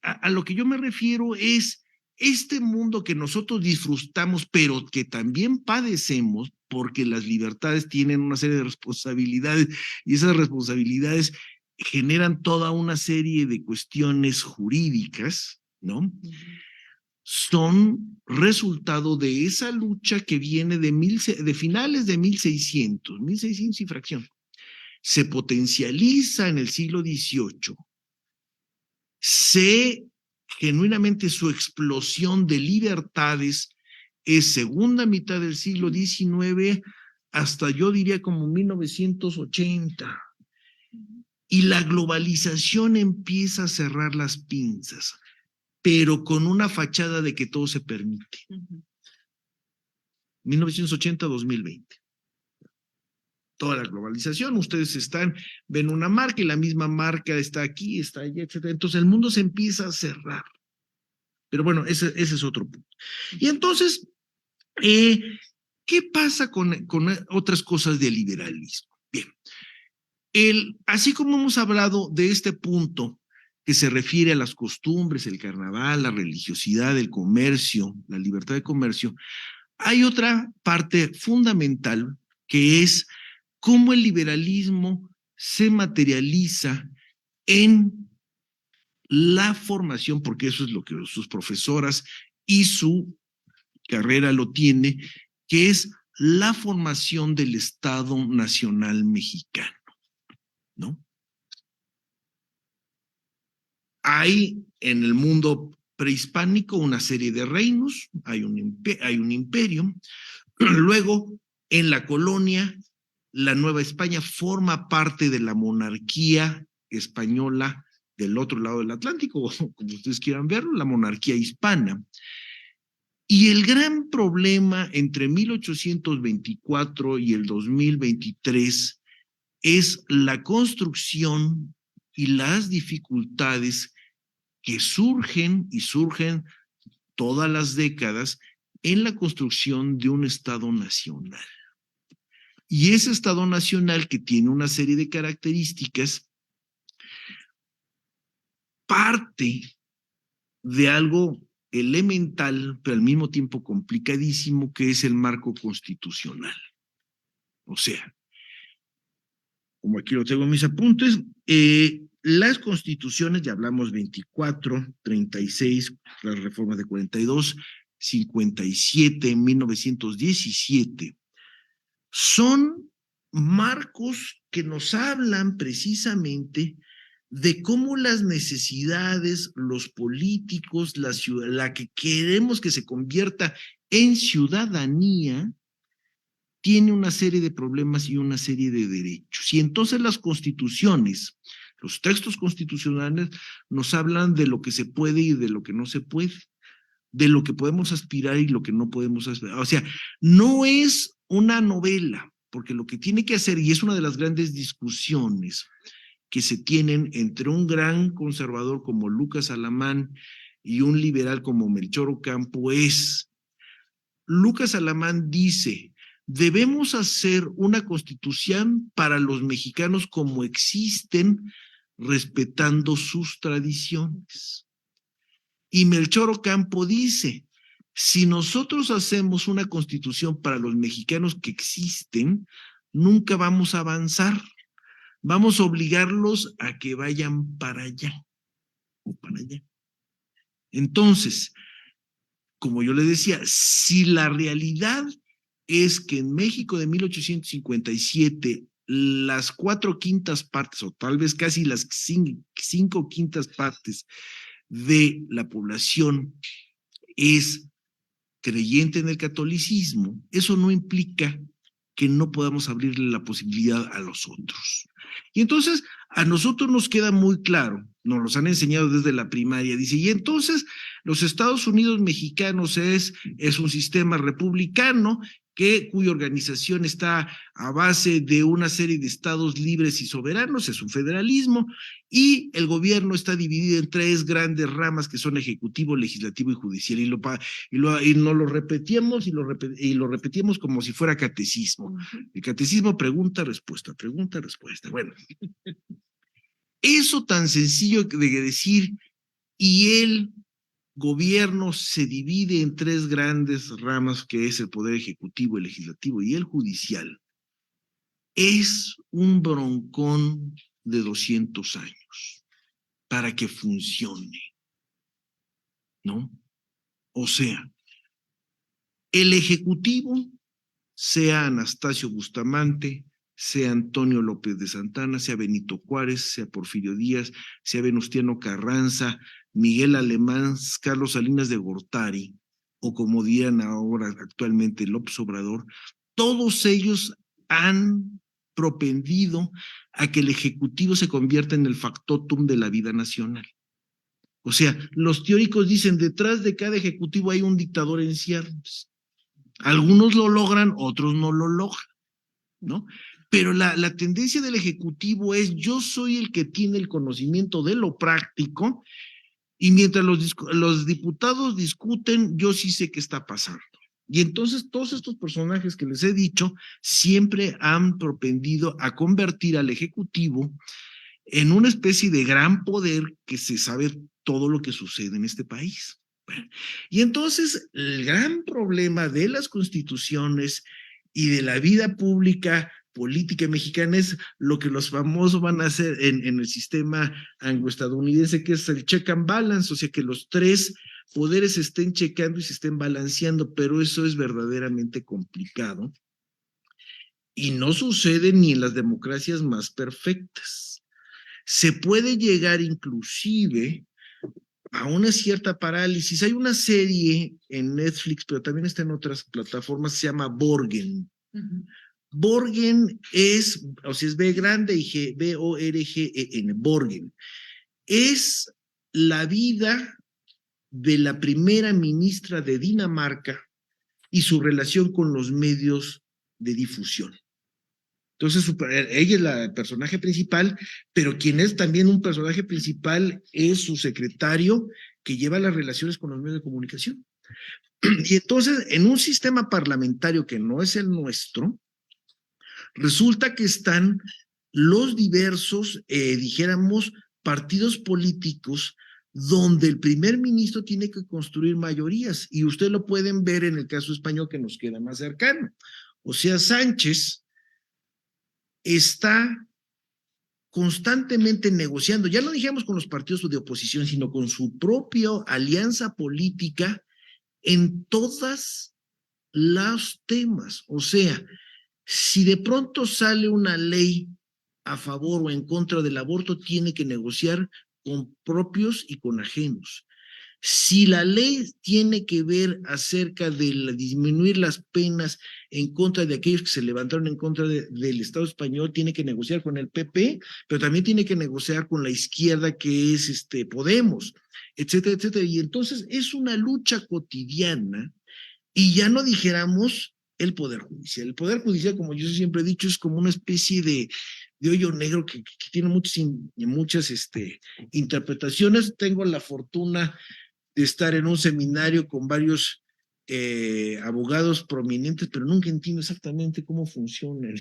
a lo que yo me refiero es este mundo que nosotros disfrutamos, pero que también padecemos, porque las libertades tienen una serie de responsabilidades y esas responsabilidades generan toda una serie de cuestiones jurídicas, ¿no? Son resultado de esa lucha que viene de finales de 1600 y fracción. Se potencializa en el siglo XVIII, genuinamente su explosión de libertades es segunda mitad del siglo XIX hasta yo diría como 1980. Y la globalización empieza a cerrar las pinzas, pero con una fachada de que todo se permite. 1980-2020. Toda la globalización, ustedes ven una marca y la misma marca está aquí, está allá, etc. Entonces el mundo se empieza a cerrar. Pero bueno, ese es otro punto. Y entonces, ¿qué pasa con otras cosas del liberalismo? Bien, así como hemos hablado de este punto que se refiere a las costumbres, el carnaval, la religiosidad, el comercio, la libertad de comercio, hay otra parte fundamental que es cómo el liberalismo se materializa en la formación, porque eso es lo que sus profesoras y su carrera lo tiene, que es la formación del Estado Nacional Mexicano, ¿no? Hay en el mundo prehispánico una serie de reinos, hay un imperio, luego en la colonia, la Nueva España forma parte de la monarquía española del otro lado del Atlántico, como ustedes quieran verlo, la monarquía hispana. Y el gran problema entre 1824 y el 2023 es la construcción y las dificultades que surgen todas las décadas en la construcción de un Estado nacional. Y ese Estado nacional, que tiene una serie de características, parte de algo elemental, pero al mismo tiempo complicadísimo, que es el marco constitucional. O sea, como aquí lo tengo en mis apuntes, las constituciones, ya hablamos 24, 36, las reformas de 42, 57, 1917, son marcos que nos hablan precisamente de cómo las necesidades, los políticos, la que queremos que se convierta en ciudadanía, tiene una serie de problemas y una serie de derechos. Y entonces las constituciones, los textos constitucionales nos hablan de lo que se puede y de lo que no se puede, de lo que podemos aspirar y lo que no podemos aspirar. O sea, no es una novela, porque lo que tiene que hacer, y es una de las grandes discusiones que se tienen entre un gran conservador como Lucas Alamán y un liberal como Melchor Ocampo, es, Lucas Alamán dice, debemos hacer una constitución para los mexicanos como existen, respetando sus tradiciones. Y Melchor Ocampo dice, si nosotros hacemos una constitución para los mexicanos que existen, nunca vamos a avanzar. Vamos a obligarlos a que vayan para allá o para allá. Entonces, como yo le decía, si la realidad es que en México de 1857 las 4/5 partes, o tal vez casi las 5/5 partes de la población es creyente en el catolicismo, eso no implica que no podamos abrirle la posibilidad a los otros. Y entonces a nosotros nos queda muy claro, nos los han enseñado desde la primaria, dice, y entonces los Estados Unidos mexicanos es un sistema republicano cuya organización está a base de una serie de estados libres y soberanos, es un federalismo, y el gobierno está dividido en tres grandes ramas que son ejecutivo, legislativo y judicial, y nos lo repetíamos y lo repetíamos como si fuera catecismo. El catecismo pregunta, respuesta, pregunta, respuesta. Bueno, eso tan sencillo de decir, y el gobierno se divide en tres grandes ramas, que es el poder ejecutivo, el legislativo y el judicial, es un broncón de 200 años para que funcione, ¿no? O sea, el ejecutivo, sea Anastasio Bustamante, sea Antonio López de Santana, sea Benito Juárez, sea Porfirio Díaz, sea Venustiano Carranza, Miguel Alemán, Carlos Salinas de Gortari, o como dirían ahora actualmente López Obrador, todos ellos han propendido a que el Ejecutivo se convierta en el factotum de la vida nacional. O sea, los teóricos dicen, detrás de cada Ejecutivo hay un dictador en ciernes. Algunos lo logran, otros no lo logran, ¿no? Pero la tendencia del Ejecutivo es, yo soy el que tiene el conocimiento de lo práctico, y mientras los diputados discuten, yo sí sé qué está pasando. Y entonces todos estos personajes que les he dicho siempre han propendido a convertir al Ejecutivo en una especie de gran poder que se sabe todo lo que sucede en este país. Bueno, y entonces el gran problema de las constituciones y de la vida pública política mexicana es lo que los famosos van a hacer en el sistema angloestadounidense, que es el check and balance, o sea, que los tres poderes se estén checando y se estén balanceando, pero eso es verdaderamente complicado y no sucede ni en las democracias más perfectas. Se puede llegar inclusive a una cierta parálisis. Hay una serie en Netflix, pero también está en otras plataformas, se llama Borgen. Borgen es, o sea, es B grande y G, B-O-R-G-E-N, Borgen. Es la vida de la primera ministra de Dinamarca y su relación con los medios de difusión. Entonces, ella es la personaje principal, pero quien es también un personaje principal es su secretario, que lleva las relaciones con los medios de comunicación. Y entonces, en un sistema parlamentario que no es el nuestro, resulta que están los diversos, dijéramos, partidos políticos donde el primer ministro tiene que construir mayorías, y usted lo pueden ver en el caso español que nos queda más cercano. O sea, Sánchez está constantemente negociando, ya no dijimos con los partidos de oposición, sino con su propia alianza política en todos los temas. O sea, si de pronto sale una ley a favor o en contra del aborto, tiene que negociar con propios y con ajenos. Si la ley tiene que ver acerca de disminuir las penas en contra de aquellos que se levantaron en contra del Estado español, tiene que negociar con el PP, pero también tiene que negociar con la izquierda, que es Podemos, etcétera, etcétera. Y entonces es una lucha cotidiana, y ya no dijéramos el Poder Judicial. El Poder Judicial, como yo siempre he dicho, es como una especie de hoyo negro que tiene muchas interpretaciones. Tengo la fortuna de estar en un seminario con varios abogados prominentes, pero nunca entiendo exactamente cómo funciona.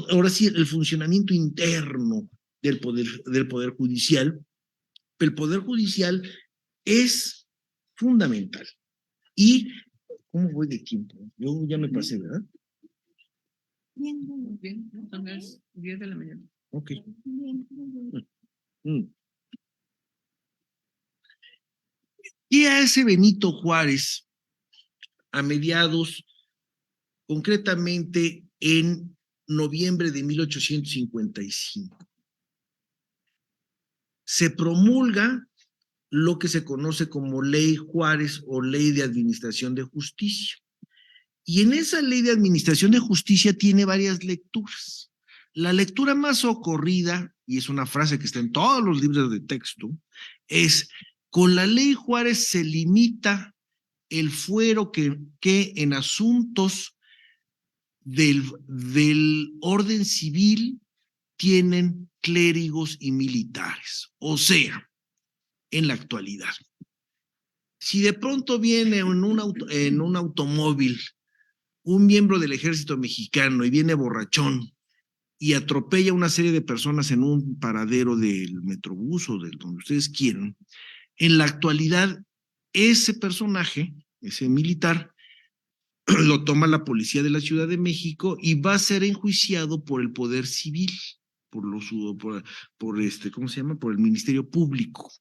Ahora sí, el funcionamiento interno del poder Judicial. El Poder Judicial es fundamental. Y, ¿cómo voy de tiempo? Yo ya me pasé, ¿verdad? Bien, son las 10 de la mañana. Ok. ¿Qué hace Benito Juárez a mediados, concretamente en noviembre de 1855? Se promulga lo que se conoce como Ley Juárez o Ley de Administración de Justicia. Y en esa ley de administración de justicia tiene varias lecturas. La lectura más socorrida, y es una frase que está en todos los libros de texto, es: con la ley Juárez se limita el fuero que en asuntos del orden civil tienen clérigos y militares. O sea, en la actualidad, si de pronto viene en un automóvil un miembro del ejército mexicano y viene borrachón y atropella a una serie de personas en un paradero del Metrobús o de donde ustedes quieran, en la actualidad ese personaje, ese militar, lo toma la policía de la Ciudad de México y va a ser enjuiciado por el Poder Civil, ¿cómo se llama? Por el Ministerio Público,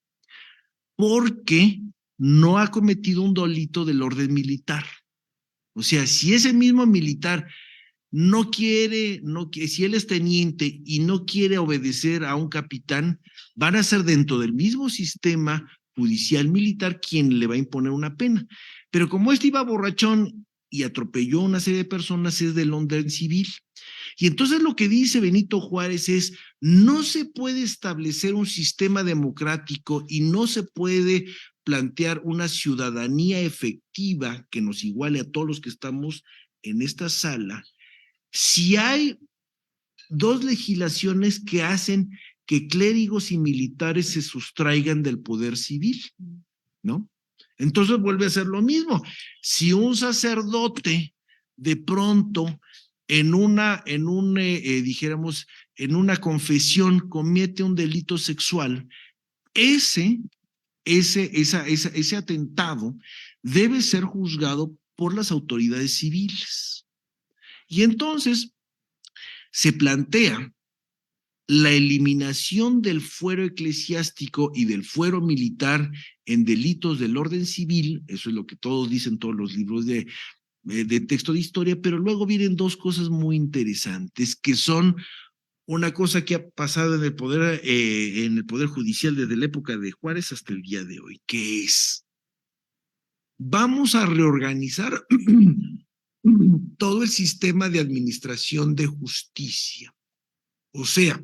porque no ha cometido un delito del orden militar. O sea, si ese mismo militar si él es teniente y no quiere obedecer a un capitán, van a ser dentro del mismo sistema judicial militar quien le va a imponer una pena. Pero como este iba borrachón y atropelló a una serie de personas, es del orden civil. Y entonces lo que dice Benito Juárez es: no se puede establecer un sistema democrático y no se puede plantear una ciudadanía efectiva que nos iguale a todos los que estamos en esta sala si hay dos legislaciones que hacen que clérigos y militares se sustraigan del poder civil, ¿no? Entonces vuelve a ser lo mismo. Si un sacerdote de pronto dijéramos, en una confesión comete un delito sexual, ese atentado debe ser juzgado por las autoridades civiles. Y entonces se plantea la eliminación del fuero eclesiástico y del fuero militar en delitos del orden civil. Eso es lo que todos dicen todos los libros de texto de historia, pero luego vienen dos cosas muy interesantes que son una cosa que ha pasado en el poder judicial desde la época de Juárez hasta el día de hoy, que es: vamos a reorganizar todo el sistema de administración de justicia. O sea,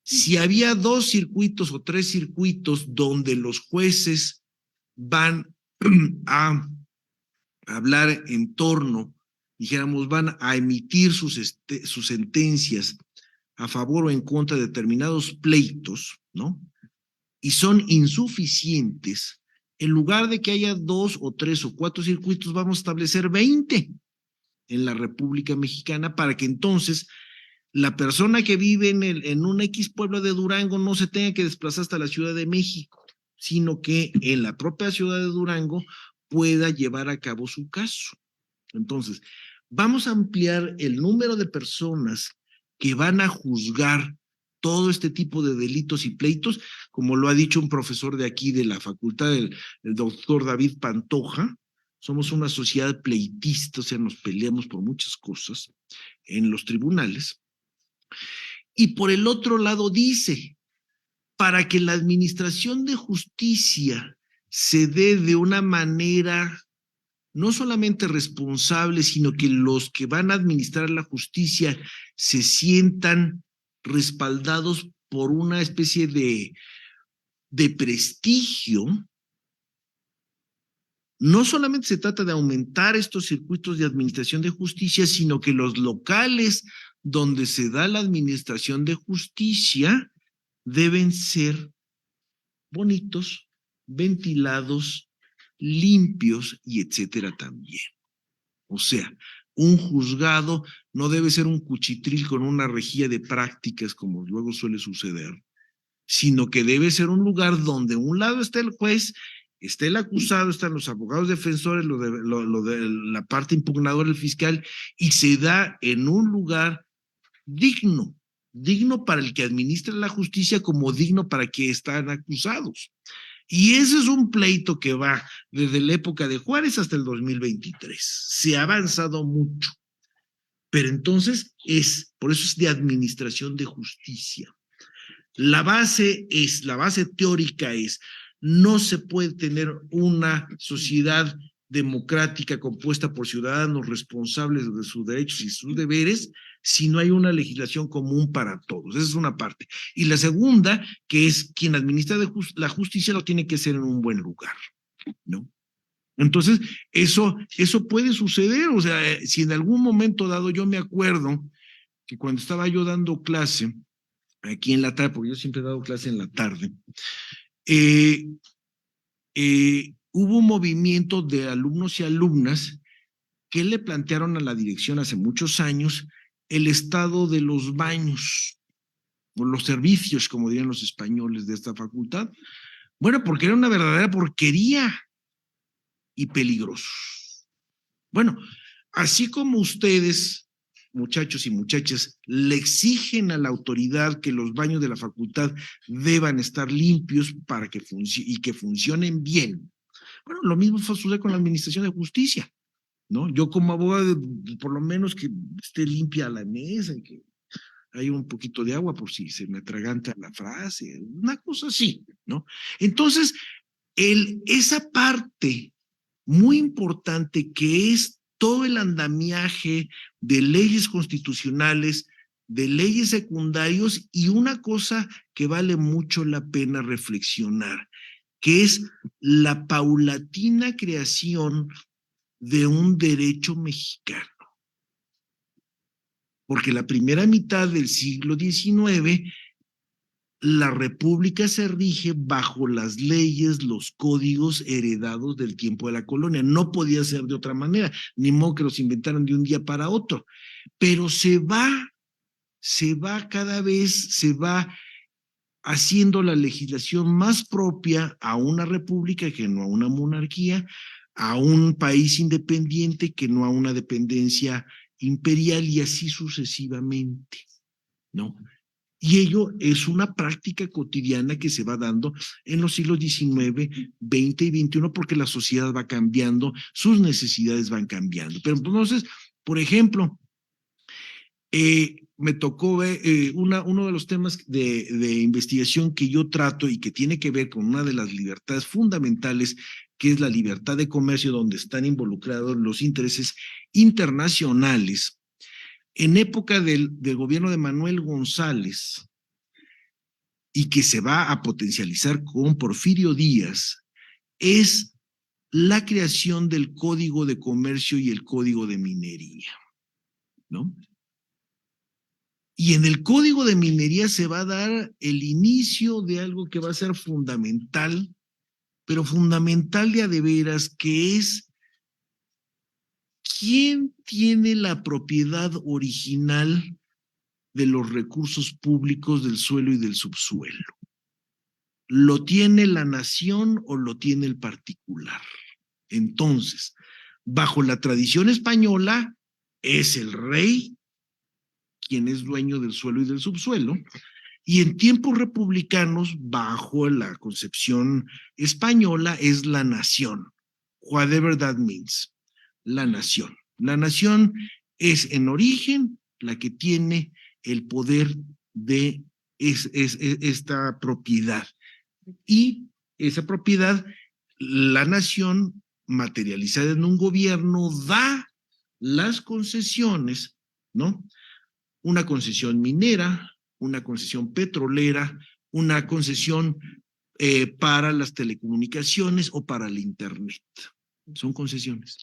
si había 2 circuitos o 3 circuitos donde los jueces van a hablar en torno, dijéramos, van a emitir sus sentencias a favor o en contra de determinados pleitos, ¿no? Y son insuficientes. En lugar de que haya 2 o 3 o 4 circuitos, vamos a establecer 20 en la República Mexicana para que entonces la persona que vive en un X pueblo de Durango no se tenga que desplazar hasta la Ciudad de México, sino que en la propia ciudad de Durango pueda llevar a cabo su caso. Entonces, vamos a ampliar el número de personas que van a juzgar todo este tipo de delitos y pleitos, como lo ha dicho un profesor de aquí de la facultad, el doctor David Pantoja. Somos una sociedad pleitista, o sea, nos peleamos por muchas cosas en los tribunales. Y por el otro lado dice: para que la administración de justicia se dé de una manera no solamente responsable, sino que los que van a administrar la justicia se sientan respaldados por una especie de prestigio, no solamente se trata de aumentar estos circuitos de administración de justicia, sino que los locales donde se da la administración de justicia deben ser bonitos, ventilados, limpios y etcétera también. O sea, un juzgado no debe ser un cuchitril con una rejilla de prácticas como luego suele suceder, sino que debe ser un lugar donde un lado está el juez, está el acusado, están los abogados defensores, lo de la parte impugnadora, el fiscal, y se da en un lugar digno para el que administra la justicia como digno para que están acusados. Y ese es un pleito que va desde la época de Juárez hasta el 2023. Se ha avanzado mucho. Pero entonces por eso es de administración de justicia. La base teórica es: no se puede tener una sociedad democrática compuesta por ciudadanos responsables de sus derechos y sus deberes si no hay una legislación común para todos. Esa es una parte. Y la segunda, que es quien administra la justicia lo tiene que hacer en un buen lugar, ¿no? Entonces, eso puede suceder. O sea, si en algún momento dado, yo me acuerdo que cuando estaba yo dando clase, aquí en la tarde, porque yo siempre he dado clase en la tarde, hubo un movimiento de alumnos y alumnas que le plantearon a la dirección hace muchos años el estado de los baños, o los servicios, como dirían los españoles de esta facultad. Bueno, porque era una verdadera porquería y peligrosos. Bueno, así como ustedes, muchachos y muchachas, le exigen a la autoridad que los baños de la facultad deban estar limpios para que funcionen bien. Bueno, lo mismo sucede con la administración de justicia, ¿no? Yo como abogado, por lo menos que esté limpia la mesa y que haya un poquito de agua por si se me atraganta la frase, una cosa así, ¿no? Entonces, esa parte muy importante que es todo el andamiaje de leyes constitucionales, de leyes secundarios y una cosa que vale mucho la pena reflexionar, que es la paulatina creación de un derecho mexicano. Porque la primera mitad del siglo XIX, la república se rige bajo las leyes, los códigos heredados del tiempo de la colonia. No podía ser de otra manera, ni modo que los inventaran de un día para otro. Pero se va cada vez, se va haciendo la legislación más propia a una república que no a una monarquía, a un país independiente que no a una dependencia imperial y así sucesivamente, ¿no? Y ello es una práctica cotidiana que se va dando en los siglos XIX, XX y XXI porque la sociedad va cambiando, sus necesidades van cambiando. Pero entonces, por ejemplo, me tocó ver uno de los temas de investigación que yo trato y que tiene que ver con una de las libertades fundamentales, que es la libertad de comercio, donde están involucrados los intereses internacionales. En época del gobierno de Manuel González, y que se va a potencializar con Porfirio Díaz, es la creación del Código de Comercio y el Código de Minería, ¿no? Y en el Código de Minería se va a dar el inicio de algo que va a ser fundamental, pero fundamental de a de veras, que es ¿quién tiene la propiedad original de los recursos públicos del suelo y del subsuelo? ¿Lo tiene la nación o lo tiene el particular? Entonces, bajo la tradición española, es el rey quien es dueño del suelo y del subsuelo, y en tiempos republicanos, bajo la concepción española, es la nación, whatever that means, la nación. La nación es en origen la que tiene el poder de esta propiedad. Y esa propiedad, la nación, materializada en un gobierno, da las concesiones, ¿no? Una concesión minera, una concesión petrolera, una concesión para las telecomunicaciones o para el Internet. Son concesiones.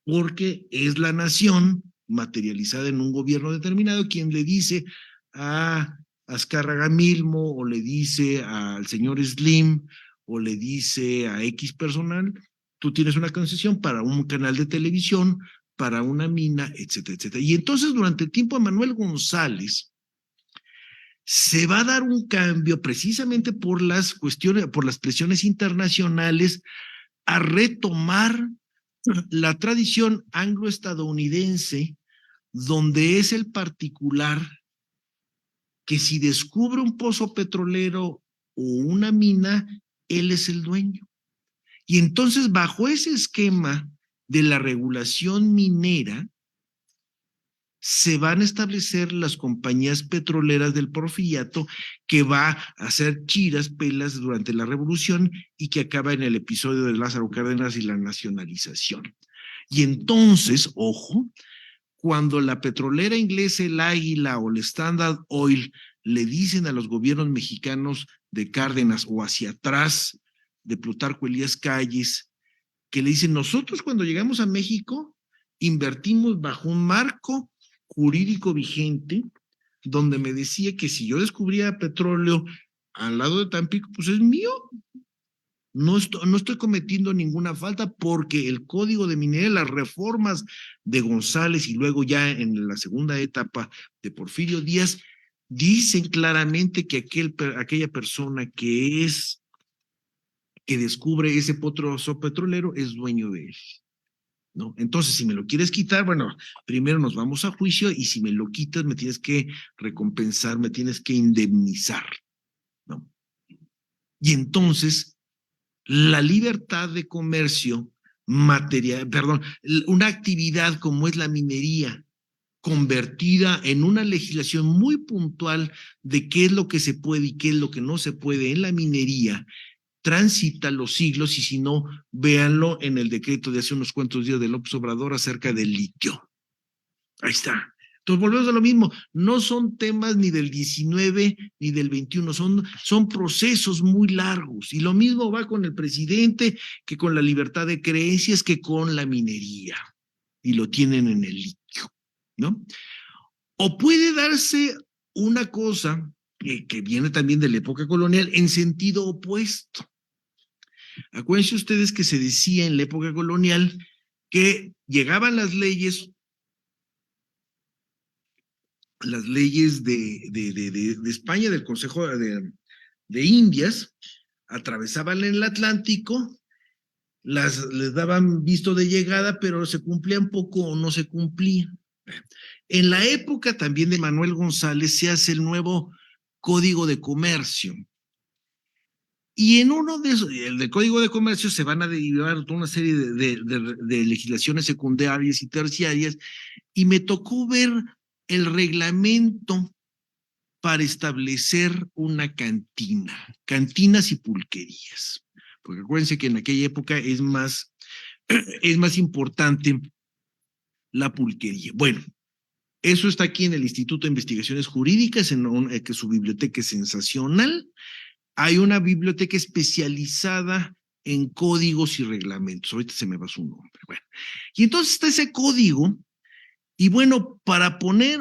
Porque es la nación materializada en un gobierno determinado quien le dice a Azcárraga Milmo o le dice al señor Slim o le dice a X personal, tú tienes una concesión para un canal de televisión, para una mina, etcétera, etcétera. Y entonces durante el tiempo de Manuel González se va a dar un cambio precisamente por las cuestiones, por las presiones internacionales a retomar la tradición anglo-estadounidense, donde es el particular que si descubre un pozo petrolero o una mina, él es el dueño. Y entonces, bajo ese esquema de la regulación minera, se van a establecer las compañías petroleras del Porfiriato, que va a hacer chiras, pelas durante la Revolución y que acaba en el episodio de Lázaro Cárdenas y la nacionalización. Y entonces, ojo, cuando la petrolera inglesa, el Águila o el Standard Oil, le dicen a los gobiernos mexicanos de Cárdenas o hacia atrás de Plutarco Elías Calles, que le dicen, nosotros cuando llegamos a México invertimos bajo un marco jurídico vigente donde me decía que si yo descubría petróleo al lado de Tampico, pues es mío. No estoy cometiendo ninguna falta porque el Código de Minería, las reformas de González y luego ya en la segunda etapa de Porfirio Díaz, dicen claramente que aquella persona que descubre ese pozo petrolero es dueño de él, ¿no? Entonces, si me lo quieres quitar, bueno, primero nos vamos a juicio y si me lo quitas me tienes que recompensar, me tienes que indemnizar, ¿no? Y entonces la libertad de comercio una actividad como es la minería, convertida en una legislación muy puntual de qué es lo que se puede y qué es lo que no se puede en la minería, transita los siglos, y si no, véanlo en el decreto de hace unos cuantos días de López Obrador acerca del litio. Ahí está. Entonces volvemos a lo mismo, no son temas ni del 19 ni del 21, son procesos muy largos, y lo mismo va con el presidente que con la libertad de creencias, que con la minería, y lo tienen en el litio, ¿no? O puede darse una cosa que viene también de la época colonial en sentido opuesto. Acuérdense ustedes que se decía en la época colonial que llegaban las leyes de España, del Consejo de Indias, atravesaban el Atlántico, les daban visto de llegada, pero se cumplían poco o no se cumplían. En la época también de Manuel González se hace el nuevo Código de Comercio. Y en uno de esos, el de Código de Comercio, se van a derivar toda una serie de legislaciones secundarias y terciarias, y me tocó ver el reglamento para establecer una cantina, cantinas y pulquerías. Porque acuérdense que en aquella época es más importante la pulquería. Bueno, eso está aquí en el Instituto de Investigaciones Jurídicas, que su biblioteca es sensacional. Hay una biblioteca especializada en códigos y reglamentos. Ahorita se me va su nombre. Bueno, y entonces está ese código, y bueno, para poner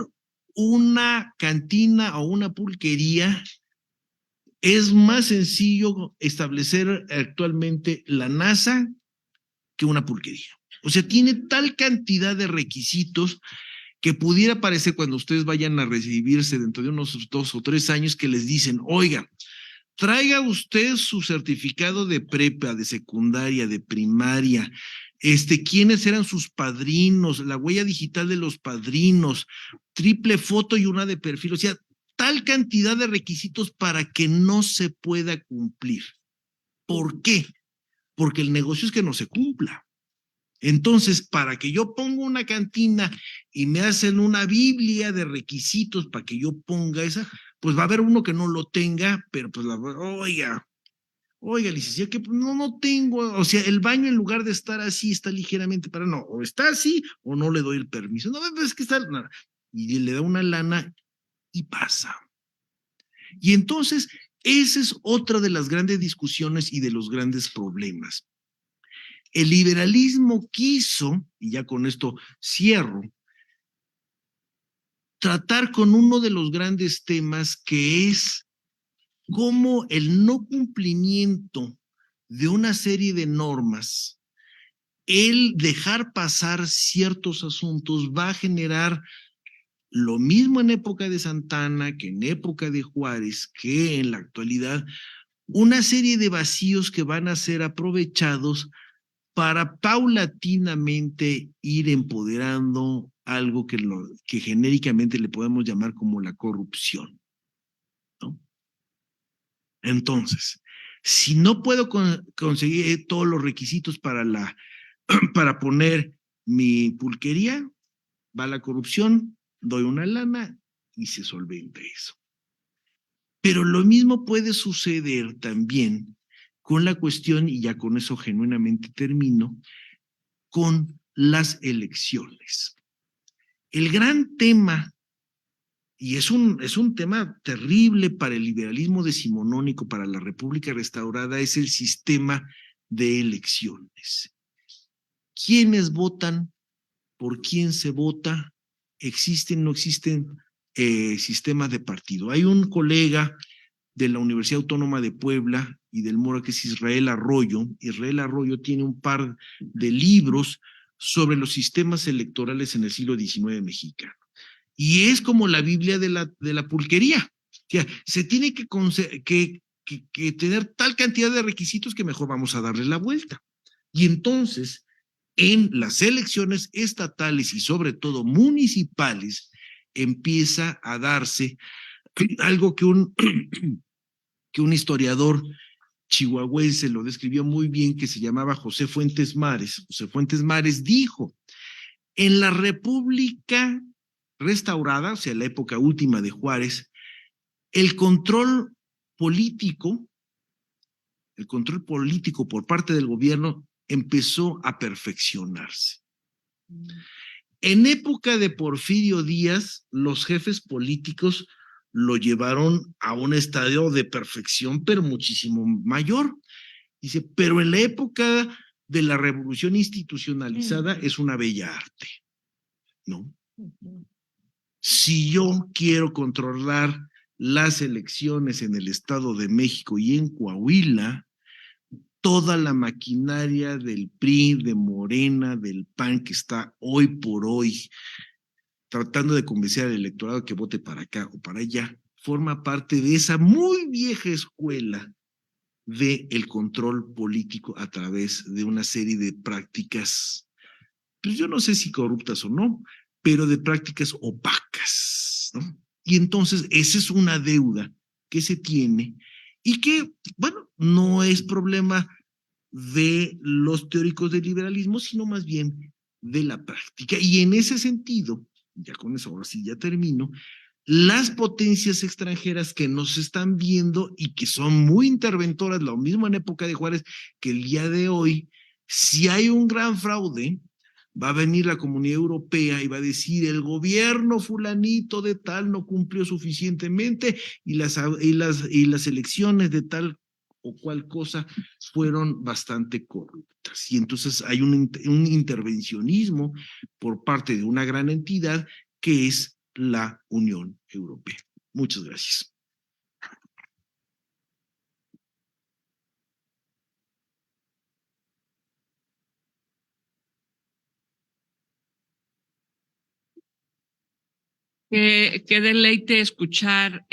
una cantina o una pulquería es más sencillo establecer actualmente la NASA que una pulquería. O sea, tiene tal cantidad de requisitos que pudiera parecer, cuando ustedes vayan a recibirse dentro de unos 2 o 3 años, que les dicen, oiga, traiga usted su certificado de prepa, de secundaria, de primaria, quiénes eran sus padrinos, la huella digital de los padrinos, triple foto y una de perfil, o sea, tal cantidad de requisitos para que no se pueda cumplir. ¿Por qué? Porque el negocio es que no se cumpla. Entonces, para que yo ponga una cantina y me hacen una biblia de requisitos para que yo ponga esa, pues va a haber uno que no lo tenga, pero pues oiga, licenciado, que no tengo, o sea, el baño en lugar de estar así está ligeramente para, no, o está así o no le doy el permiso. No, es que está, no, y le da una lana y pasa. Y entonces, esa es otra de las grandes discusiones y de los grandes problemas. El liberalismo quiso, y ya con esto cierro, tratar con uno de los grandes temas, que es cómo el no cumplimiento de una serie de normas, el dejar pasar ciertos asuntos, va a generar lo mismo en época de Santana, que en época de Juárez, que en la actualidad, una serie de vacíos que van a ser aprovechados para paulatinamente ir empoderando algo que genéricamente le podemos llamar como la corrupción, ¿no? Entonces, si no puedo conseguir todos los requisitos para poner mi pulquería, va la corrupción, doy una lana y se solventa eso. Pero lo mismo puede suceder también con la cuestión, y ya con eso genuinamente termino, con las elecciones. El gran tema, y es un tema terrible para el liberalismo decimonónico, para la República restaurada, es el sistema de elecciones. ¿Quiénes votan? ¿Por quién se vota? ¿Existen o no existen sistemas de partido? Hay un colega de la Universidad Autónoma de Puebla y del Mora, que es Israel Arroyo. Israel Arroyo tiene un par de libros sobre los sistemas electorales en el siglo XIX mexicano. Y es como la Biblia de la pulquería. O sea, se tiene que tener tal cantidad de requisitos que mejor vamos a darle la vuelta. Y entonces, en las elecciones estatales y sobre todo municipales, empieza a darse algo que un historiador chihuahuense lo describió muy bien, que se llamaba José Fuentes Mares. José Fuentes Mares dijo: en la República restaurada, o sea, la época última de Juárez, el control político por parte del gobierno empezó a perfeccionarse. En época de Porfirio Díaz, los jefes políticos lo llevaron a un estadio de perfección, pero muchísimo mayor. Dice, pero en la época de la revolución institucionalizada es una bella arte, ¿no? Si yo quiero controlar las elecciones en el Estado de México y en Coahuila, toda la maquinaria del PRI, de Morena, del PAN, que está hoy por hoy tratando de convencer al electorado que vote para acá o para allá, forma parte de esa muy vieja escuela del control político a través de una serie de prácticas, pues yo no sé si corruptas o no, pero de prácticas opacas, ¿no? Y entonces esa es una deuda que se tiene y que, bueno, no es problema de los teóricos del liberalismo, sino más bien de la práctica. Y en ese sentido, ya con eso ahora sí ya termino, las potencias extranjeras que nos están viendo y que son muy interventoras, lo mismo en época de Juárez que el día de hoy, si hay un gran fraude, va a venir la Comunidad Europea y va a decir: el gobierno fulanito de tal no cumplió suficientemente y las elecciones de tal o cual cosa fueron bastante corruptas. Y entonces hay un intervencionismo por parte de una gran entidad que es la Unión Europea. Muchas gracias. Qué deleite escuchar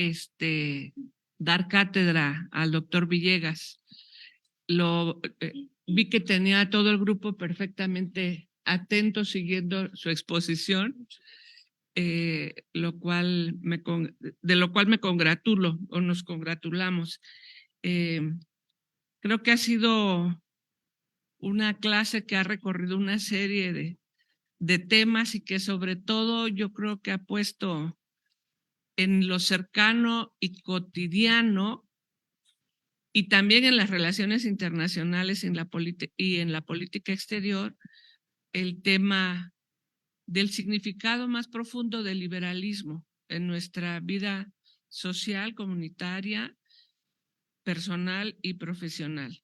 dar cátedra al doctor Villegas. Vi que tenía todo el grupo perfectamente atento siguiendo su exposición, de lo cual me congratulo o nos congratulamos. Creo que ha sido una clase que ha recorrido una serie de temas y que sobre todo yo creo que ha puesto en lo cercano y cotidiano y también en las relaciones internacionales y en la política exterior el tema del significado más profundo del liberalismo en nuestra vida social, comunitaria, personal y profesional.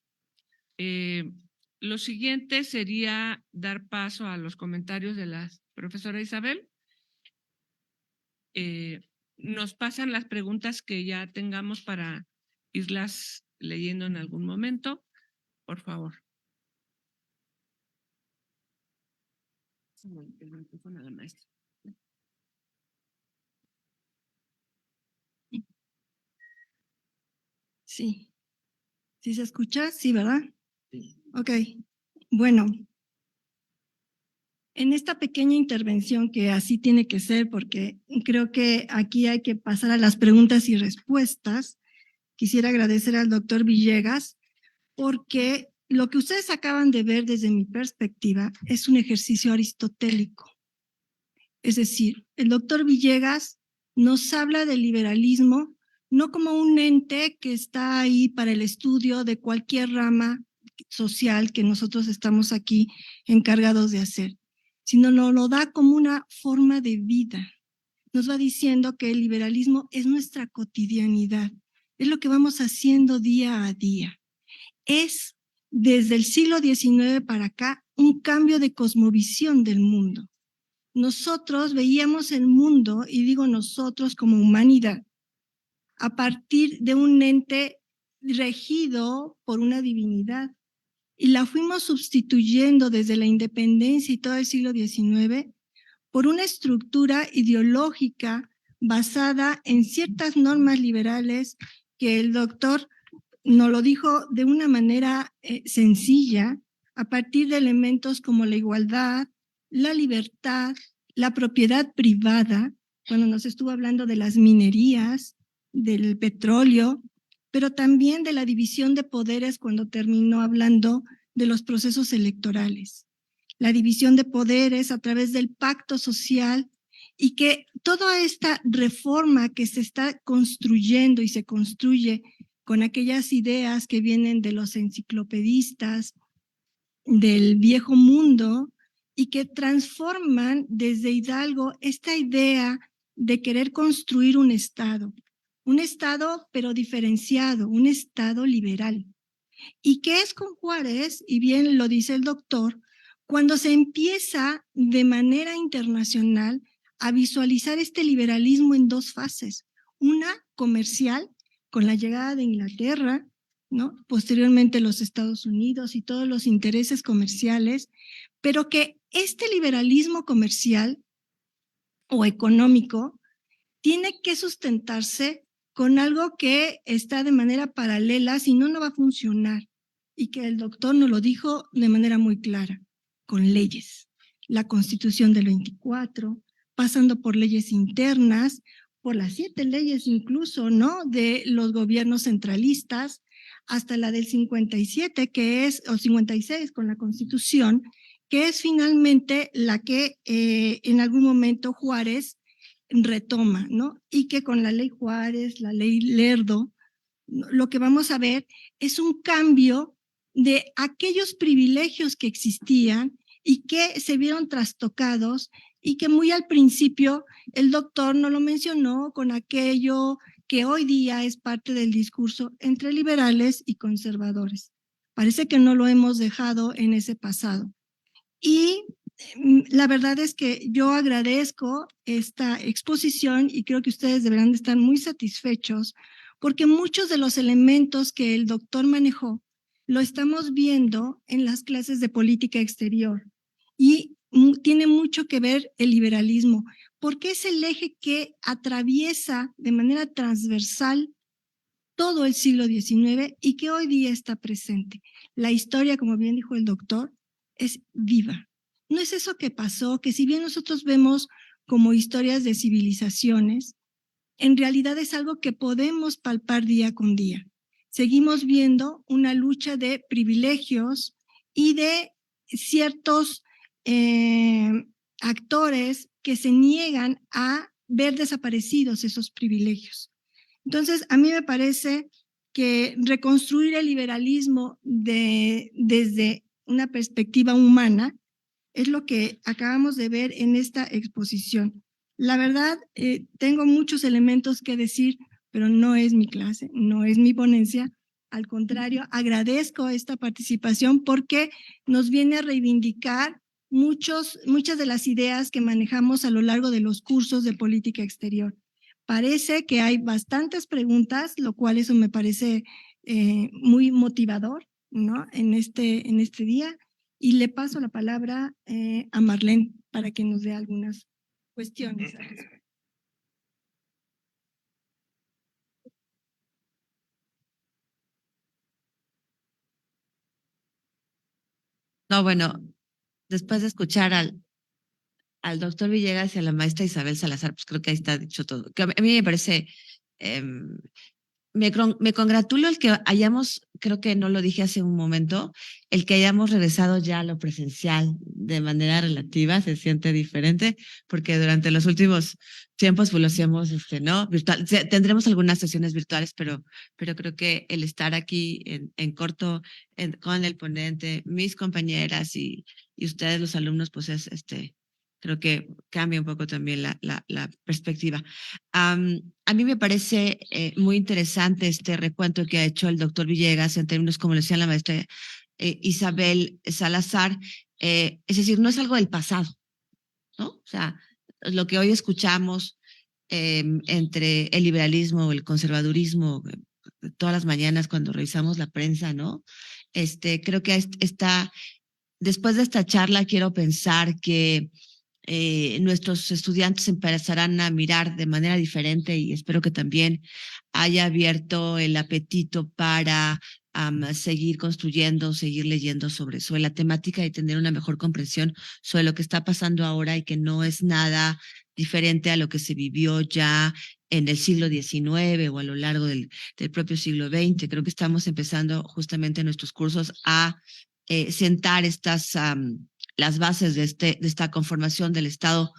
Lo siguiente sería dar paso a los comentarios de la profesora Isabel. Nos pasan las preguntas que ya tengamos para irlas leyendo en algún momento, por favor. Sí. ¿Sí se escucha? Sí, ¿verdad? Sí. Ok. Bueno, en esta pequeña intervención, que así tiene que ser, porque creo que aquí hay que pasar a las preguntas y respuestas, quisiera agradecer al doctor Villegas, porque lo que ustedes acaban de ver desde mi perspectiva es un ejercicio aristotélico. Es decir, el doctor Villegas nos habla del liberalismo no como un ente que está ahí para el estudio de cualquier rama social que nosotros estamos aquí encargados de hacer, sino nos lo da como una forma de vida. Nos va diciendo que el liberalismo es nuestra cotidianidad, es lo que vamos haciendo día a día. Es desde el siglo XIX para acá un cambio de cosmovisión del mundo. Nosotros veíamos el mundo, y digo nosotros como humanidad, a partir de un ente regido por una divinidad, y la fuimos sustituyendo desde la independencia y todo el siglo XIX por una estructura ideológica basada en ciertas normas liberales que el doctor nos lo dijo de una manera sencilla, a partir de elementos como la igualdad, la libertad, la propiedad privada, cuando nos estuvo hablando de las minerías, del petróleo, pero también de la división de poderes cuando terminó hablando de los procesos electorales. La división de poderes a través del pacto social, y que toda esta reforma que se está construyendo y se construye con aquellas ideas que vienen de los enciclopedistas del viejo mundo y que transforman desde Hidalgo esta idea de querer construir un Estado pero diferenciado, un Estado liberal. ¿Y qué es con Juárez? Y bien lo dice el doctor, cuando se empieza de manera internacional a visualizar este liberalismo en dos fases, una comercial, con la llegada de Inglaterra, ¿no? Posteriormente los Estados Unidos y todos los intereses comerciales, pero que este liberalismo comercial o económico tiene que sustentarse con algo que está de manera paralela, si no, no va a funcionar. Y que el doctor nos lo dijo de manera muy clara, con leyes. La Constitución del 24, pasando por leyes internas, por las 7 leyes incluso, ¿no? De los gobiernos centralistas, hasta la del 57, que es, o 56 con la Constitución, que es finalmente la que en algún momento Juárez retoma, ¿no? Y que con la ley Juárez, la ley Lerdo, lo que vamos a ver es un cambio de aquellos privilegios que existían y que se vieron trastocados, y que muy al principio el doctor no lo mencionó con aquello que hoy día es parte del discurso entre liberales y conservadores. Parece que no lo hemos dejado en ese pasado. Y la verdad es que yo agradezco esta exposición y creo que ustedes deberán de estar muy satisfechos porque muchos de los elementos que el doctor manejó lo estamos viendo en las clases de política exterior y tiene mucho que ver el liberalismo, porque es el eje que atraviesa de manera transversal todo el siglo XIX y que hoy día está presente. La historia, como bien dijo el doctor, es viva. No es eso que pasó, que si bien nosotros vemos como historias de civilizaciones, en realidad es algo que podemos palpar día con día. Seguimos viendo una lucha de privilegios y de ciertos actores que se niegan a ver desaparecidos esos privilegios. Entonces, a mí me parece que reconstruir el liberalismo desde una perspectiva humana es lo que acabamos de ver en esta exposición. La verdad, tengo muchos elementos que decir, pero no es mi clase, no es mi ponencia. Al contrario, agradezco esta participación porque nos viene a reivindicar muchas de las ideas que manejamos a lo largo de los cursos de política exterior. Parece que hay bastantes preguntas, lo cual eso me parece muy motivador, ¿no? En este día. Y le paso la palabra a Marlene para que nos dé algunas cuestiones. No, bueno, después de escuchar al doctor Villegas y a la maestra Isabel Salazar, pues creo que ahí está dicho todo. Que a mí me parece, me congratulo el que hayamos, creo que no lo dije hace un momento, el que hayamos regresado ya a lo presencial de manera relativa, se siente diferente, porque durante los últimos tiempos pues lo hacíamos, ¿no? Virtual. Tendremos algunas sesiones virtuales, pero creo que el estar aquí en corto con el ponente, mis compañeras y ustedes, los alumnos, pues es creo que cambia un poco también la perspectiva. A mí me parece muy interesante este recuento que ha hecho el doctor Villegas en términos, como le decía la maestra Isabel Salazar, es decir, no es algo del pasado, ¿no? O sea, lo que hoy escuchamos entre el liberalismo o el conservadurismo, todas las mañanas cuando revisamos la prensa, ¿no? Creo que después de esta charla quiero pensar que nuestros estudiantes empezarán a mirar de manera diferente y espero que también haya abierto el apetito para seguir construyendo, seguir leyendo sobre la temática y tener una mejor comprensión sobre lo que está pasando ahora y que no es nada diferente a lo que se vivió ya en el siglo XIX o a lo largo del propio siglo XX. Creo que estamos empezando justamente en nuestros cursos a sentar las bases de esta conformación del Estado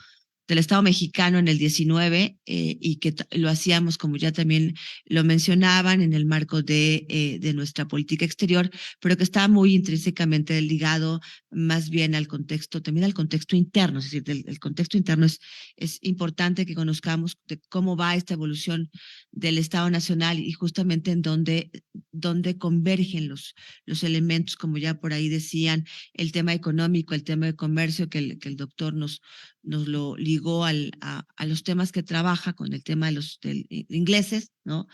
mexicano en el 19 y que lo hacíamos, como ya también lo mencionaban, en el marco de nuestra política exterior, pero que está muy intrínsecamente ligado más bien al contexto, también al contexto interno, es decir, el contexto interno es importante que conozcamos de cómo va esta evolución del Estado Nacional y justamente en dónde convergen los elementos, como ya por ahí decían, el tema económico, el tema de comercio, que el doctor nos lo ligó a los temas que trabaja con el tema de ingleses, ¿no?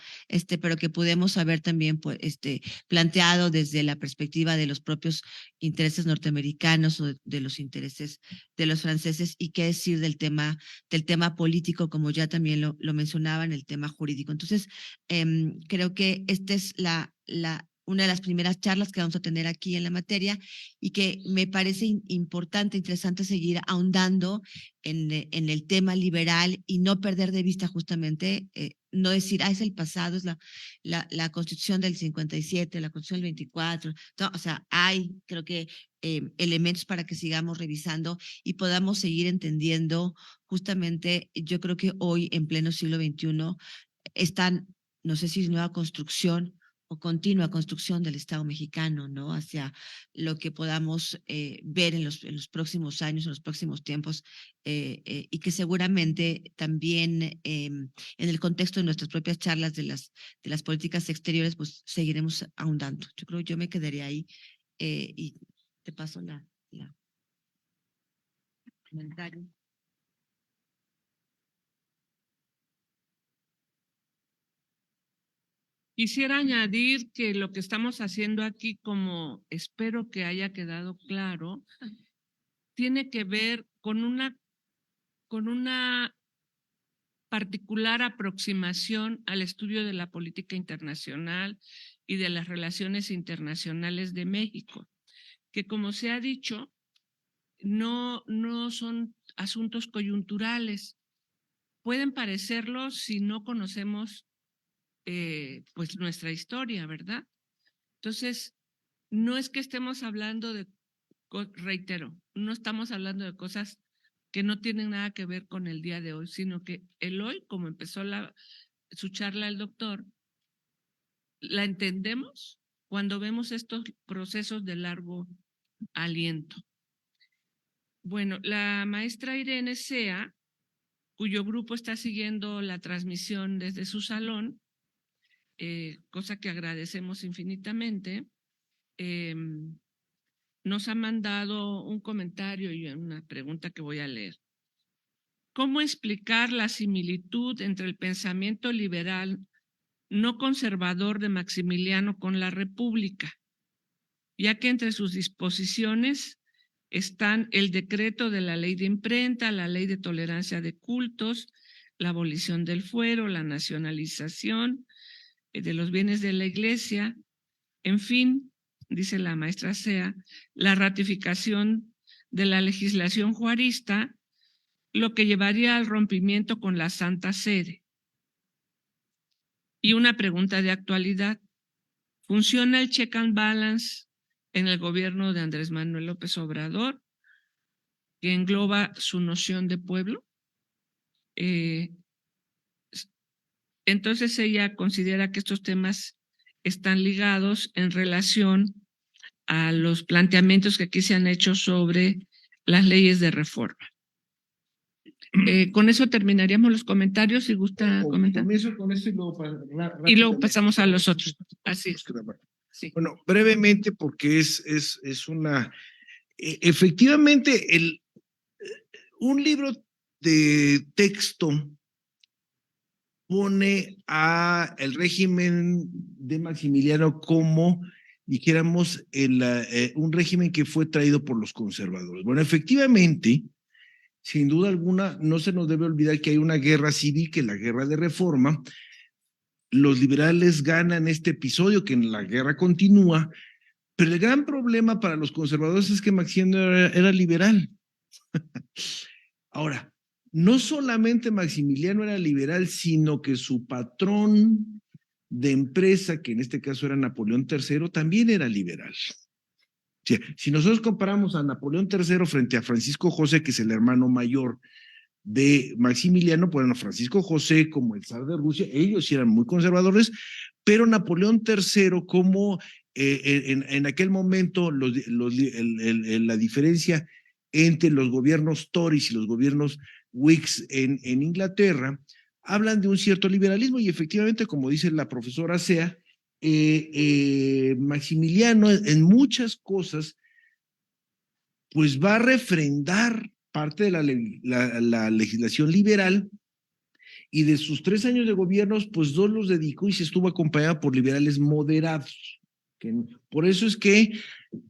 Pero que podemos haber también pues, planteado desde la perspectiva de los propios intereses norteamericanos o de los intereses de los franceses y qué decir del tema político, como ya también lo mencionaban, el tema jurídico. Entonces, creo que esta es una de las primeras charlas que vamos a tener aquí en la materia y que me parece importante, interesante seguir ahondando en el tema liberal y no perder de vista justamente, no decir, es el pasado, es la Constitución del 57, la Constitución del 24, no, o sea, hay, creo que, elementos para que sigamos revisando y podamos seguir entendiendo justamente, yo creo que hoy en pleno siglo XXI están, no sé si nueva construcción o continua construcción del Estado mexicano, ¿no? Hacia lo que podamos ver en los próximos años, en los próximos tiempos, y que seguramente también en el contexto de nuestras propias charlas de las políticas exteriores, pues seguiremos ahondando. Yo creo que yo me quedaría ahí y te paso la comentario. Quisiera añadir que lo que estamos haciendo aquí, como espero que haya quedado claro, tiene que ver con una particular aproximación al estudio de la política internacional y de las relaciones internacionales de México, que como se ha dicho, no son asuntos coyunturales. Pueden parecerlo si no conocemos pues nuestra historia, ¿verdad? Entonces, no es que estemos hablando reitero, no estamos hablando de cosas que no tienen nada que ver con el día de hoy, sino que el hoy, como empezó su charla el doctor, la entendemos cuando vemos estos procesos de largo aliento. Bueno, la maestra Irene Sea, cuyo grupo está siguiendo la transmisión desde su salón, cosa que agradecemos infinitamente, nos ha mandado un comentario y una pregunta que voy a leer. ¿Cómo explicar la similitud entre el pensamiento liberal no conservador de Maximiliano con la República, ya que entre sus disposiciones están el decreto de la ley de imprenta, la ley de tolerancia de cultos, la abolición del fuero, la nacionalización de los bienes de la Iglesia, en fin, dice la maestra Sea, la ratificación de la legislación juarista, lo que llevaría al rompimiento con la Santa Sede? Y una pregunta de actualidad. ¿Funciona el check and balance en el gobierno de Andrés Manuel López Obrador, que engloba su noción de pueblo? Entonces ella considera que estos temas están ligados en relación a los planteamientos que aquí se han hecho sobre las leyes de reforma. Con eso terminaríamos los comentarios, si gusta comentar. Comienzo con esto Y luego pasamos a los otros. Así es. Sí. Bueno, brevemente, porque es una... efectivamente, un libro de texto pone a el régimen de Maximiliano como, dijéramos, un régimen que fue traído por los conservadores. Bueno, efectivamente, sin duda alguna, no se nos debe olvidar que hay una guerra civil, que es la guerra de reforma. Los liberales ganan este episodio, que en la guerra continúa, pero el gran problema para los conservadores es que Maximiliano era liberal. Ahora, no solamente Maximiliano era liberal, sino que su patrón de empresa, que en este caso era Napoleón III, también era liberal. O sea, si nosotros comparamos a Napoleón III frente a Francisco José, que es el hermano mayor de Maximiliano, bueno, Francisco José como el zar de Rusia, ellos sí eran muy conservadores, pero Napoleón III como en aquel momento la diferencia entre los gobiernos Tories y los gobiernos Whigs en Inglaterra, hablan de un cierto liberalismo y efectivamente, como dice la profesora Sea, Maximiliano en muchas cosas pues va a refrendar parte de la legislación liberal, y de sus 3 años de gobiernos, pues 2 los dedicó y se estuvo acompañado por liberales moderados. Por eso es que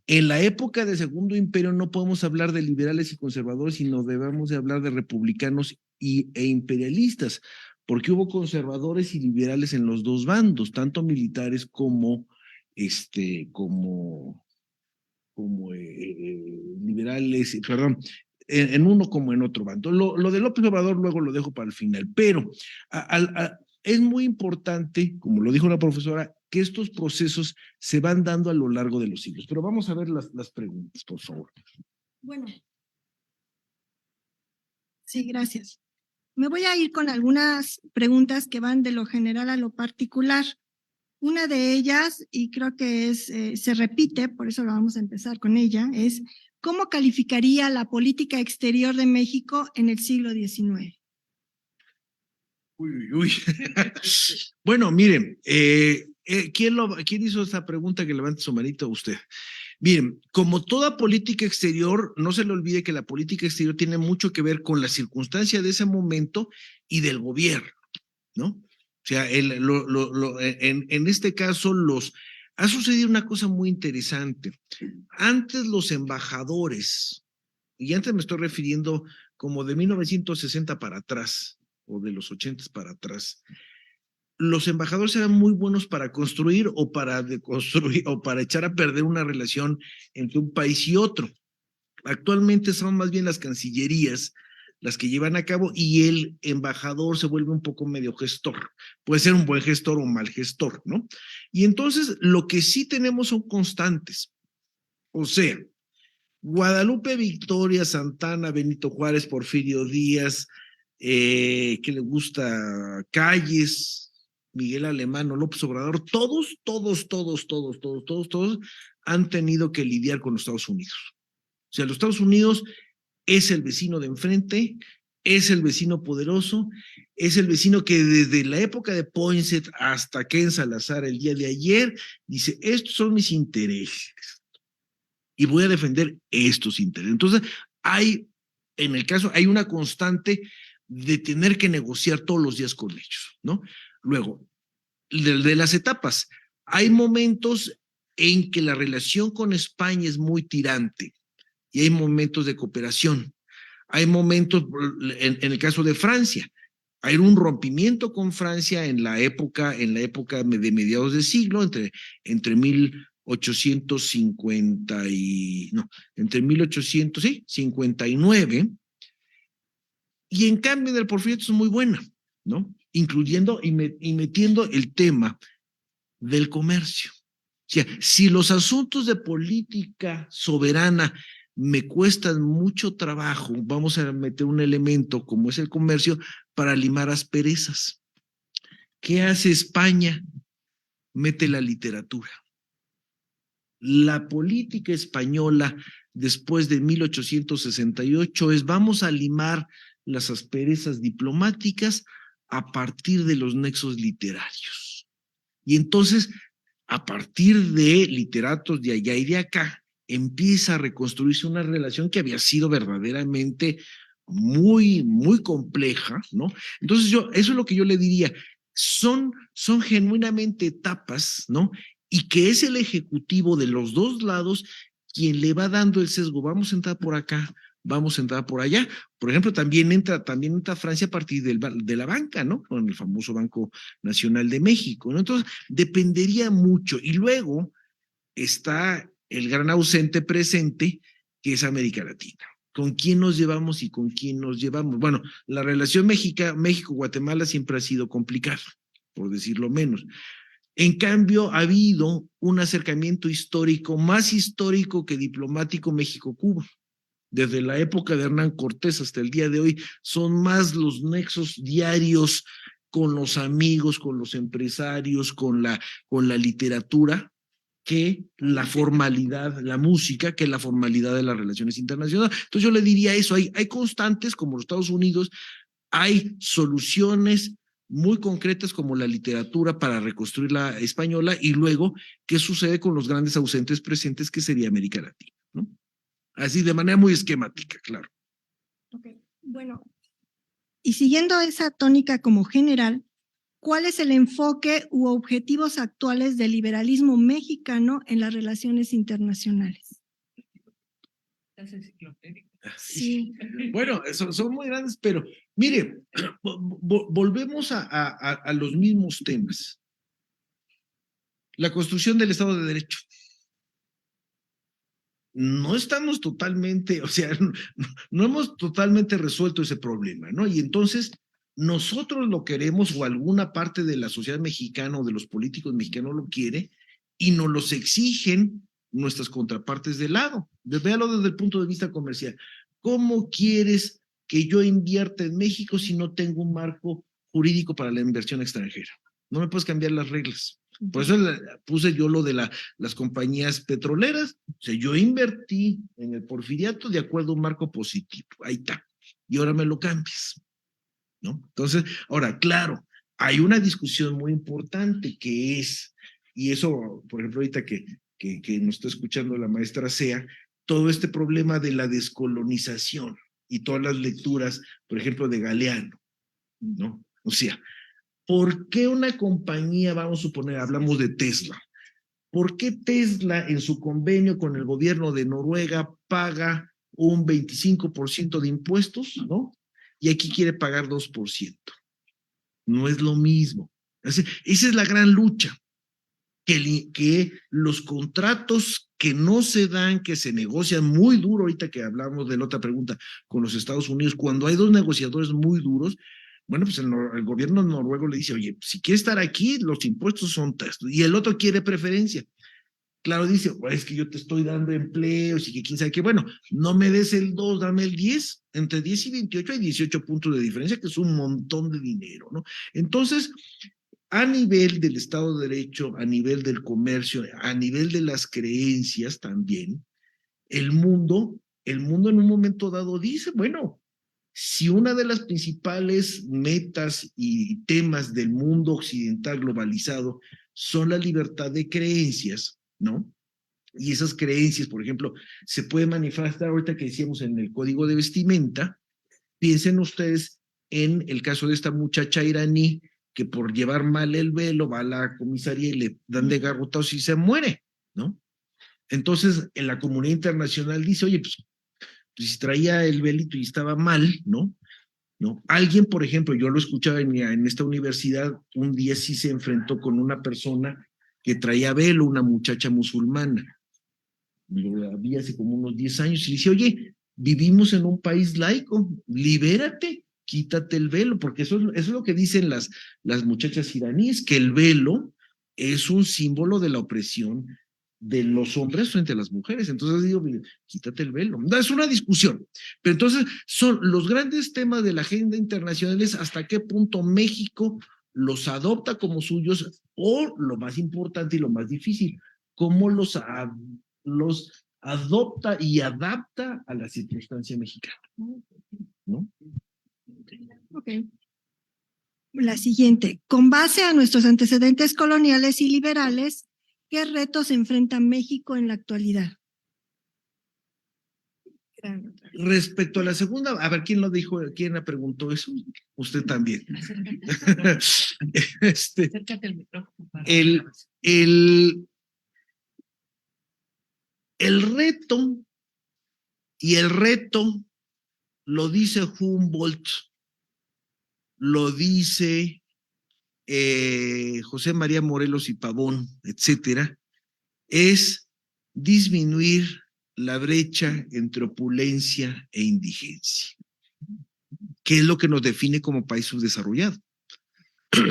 en la época del Segundo Imperio no podemos hablar de liberales y conservadores, sino debemos de hablar de republicanos e imperialistas, porque hubo conservadores y liberales en los dos bandos, tanto militares como liberales, perdón, en uno como en otro bando. Lo de López Obrador luego lo dejo para el final, pero es muy importante, como lo dijo la profesora, que estos procesos se van dando a lo largo de los siglos. Pero vamos a ver las preguntas, por favor. Bueno. Sí, gracias. Me voy a ir con algunas preguntas que van de lo general a lo particular. Una de ellas, y creo que se repite, por eso lo vamos a empezar con ella, es ¿cómo calificaría la política exterior de México en el siglo XIX? Uy. Bueno, miren, ¿quién hizo esta pregunta? Que levante su manito a usted. Miren, como toda política exterior, no se le olvide que la política exterior tiene mucho que ver con la circunstancia de ese momento y del gobierno, ¿no? O sea, en este caso ha sucedido una cosa muy interesante. Antes los embajadores, y antes me estoy refiriendo como de 1960 para atrás, o de los 80 para atrás, los embajadores eran muy buenos para construir o para deconstruir o para echar a perder una relación entre un país y otro. Actualmente son más bien las cancillerías las que llevan a cabo, y el embajador se vuelve un poco medio gestor. Puede ser un buen gestor o mal gestor, ¿no? Y entonces lo que sí tenemos son constantes. O sea, Guadalupe Victoria, Santana, Benito Juárez, Porfirio Díaz, que le gusta Calles, Miguel Alemán o López Obrador, todos han tenido que lidiar con los Estados Unidos. O sea, los Estados Unidos es el vecino de enfrente, es el vecino poderoso, es el vecino que desde la época de Poinsett hasta Ken Salazar el día de ayer dice, estos son mis intereses y voy a defender estos intereses. Entonces, hay una constante de tener que negociar todos los días con ellos, ¿no? Luego, de las etapas, hay momentos en que la relación con España es muy tirante y hay momentos de cooperación. Hay momentos, en el caso de Francia, hay un rompimiento con Francia en la época de mediados de siglo, entre 1859, y en cambio del Porfiriato es muy buena. ¿no? Incluyendo y metiendo el tema del comercio. O sea, si los asuntos de política soberana me cuestan mucho trabajo, vamos a meter un elemento como es el comercio para limar asperezas. ¿Qué hace España? Mete la literatura. La política española después de 1868 es vamos a limar las asperezas diplomáticas a partir de los nexos literarios. Y entonces, a partir de literatos de allá y de acá, empieza a reconstruirse una relación que había sido verdaderamente muy compleja, ¿no? Entonces eso es lo que yo le diría, son genuinamente etapas, ¿no? Y que es el ejecutivo de los dos lados quien le va dando el sesgo, vamos a entrar por acá, vamos a entrar por allá. Por ejemplo, también entra Francia a partir de la banca, ¿no? Con el famoso Banco Nacional de México, ¿no? Entonces, dependería mucho. Y luego está el gran ausente presente, que es América Latina. ¿Con quién nos llevamos y con quién nos llevamos? Bueno, la relación México-Guatemala siempre ha sido complicada, por decirlo menos. En cambio, ha habido un acercamiento histórico, más histórico que diplomático México-Cuba. Desde la época de Hernán Cortés hasta el día de hoy, son más los nexos diarios con los amigos, con los empresarios, con la literatura, que la formalidad, la música, que la formalidad de las relaciones internacionales. Entonces yo le diría eso, hay constantes como los Estados Unidos, hay soluciones muy concretas como la literatura para reconstruir la española y luego qué sucede con los grandes ausentes presentes que sería América Latina, ¿no? Así de manera muy esquemática, claro. Okay. Bueno, y siguiendo esa tónica como general, ¿cuál es el enfoque u objetivos actuales del liberalismo mexicano en las relaciones internacionales? Sí. Bueno, son muy grandes, pero mire, volvemos a los mismos temas. La construcción del Estado de Derecho. No estamos totalmente, o sea, no hemos totalmente resuelto ese problema, ¿no? Y entonces nosotros lo queremos, o alguna parte de la sociedad mexicana o de los políticos mexicanos lo quiere, y nos los exigen nuestras contrapartes de lado. Véalo desde el punto de vista comercial. ¿Cómo quieres que yo invierta en México si no tengo un marco jurídico para la inversión extranjera? No me puedes cambiar las reglas. Por eso puse yo lo de las compañías petroleras. O sea, yo invertí en el porfiriato de acuerdo a un marco positivo. Ahí está. Y ahora me lo cambias, ¿no? Entonces, ahora, claro, hay una discusión muy importante que es, y eso, por ejemplo, ahorita que nos está escuchando la maestra Sea, todo este problema de la descolonización y todas las lecturas, por ejemplo, de Galeano, ¿no? O sea, ¿por qué una compañía, vamos a suponer, hablamos de Tesla, ¿por qué Tesla en su convenio con el gobierno de Noruega paga un 25% de impuestos, ¿no? Y aquí quiere pagar 2%. No es lo mismo. Esa es la gran lucha, que los contratos que no se dan, que se negocian muy duro, ahorita que hablamos de la otra pregunta, con los Estados Unidos, cuando hay dos negociadores muy duros, bueno, pues el gobierno noruego le dice, oye, si quieres estar aquí, los impuestos son estos, y el otro quiere preferencia. Claro, dice, es que yo te estoy dando empleos y que quién sabe qué, bueno, no me des el 2, dame el 10, entre 10 y 28 hay 18 puntos de diferencia, que es un montón de dinero, ¿no? Entonces, a nivel del Estado de Derecho, a nivel del comercio, a nivel de las creencias también, el mundo en un momento dado dice, bueno, si una de las principales metas y temas del mundo occidental globalizado son la libertad de creencias, ¿no? Y esas creencias, por ejemplo, se pueden manifestar ahorita que decíamos en el código de vestimenta. Piensen ustedes en el caso de esta muchacha iraní que por llevar mal el velo va a la comisaría y le dan de garrotazos y se muere, ¿no? Entonces, en la comunidad internacional dice, oye, pues si traía el velito y estaba mal, ¿no? Alguien, por ejemplo, yo lo escuchaba en esta universidad, un día sí se enfrentó con una persona que traía velo, una muchacha musulmana. Lo había hace como unos 10 años y le dice, oye, vivimos en un país laico, libérate, quítate el velo, porque eso es lo que dicen las muchachas iraníes, que el velo es un símbolo de la opresión de los hombres frente a las mujeres. Entonces digo, quítate el velo. No, es una discusión, pero entonces son los grandes temas de la agenda internacional es hasta qué punto México los adopta como suyos o lo más importante y lo más difícil, cómo los adopta y adapta a la circunstancia mexicana, ¿no? Ok. La siguiente. Con base a nuestros antecedentes coloniales y liberales, ¿qué retos enfrenta México en la actualidad? Respecto a la segunda, a ver, ¿quién lo dijo? ¿Quién la preguntó eso? Usted también. Acércate al micrófono. El reto, y el reto lo dice Humboldt, lo dice José María Morelos y Pavón, etcétera, es disminuir la brecha entre opulencia e indigencia, que es lo que nos define como país subdesarrollado.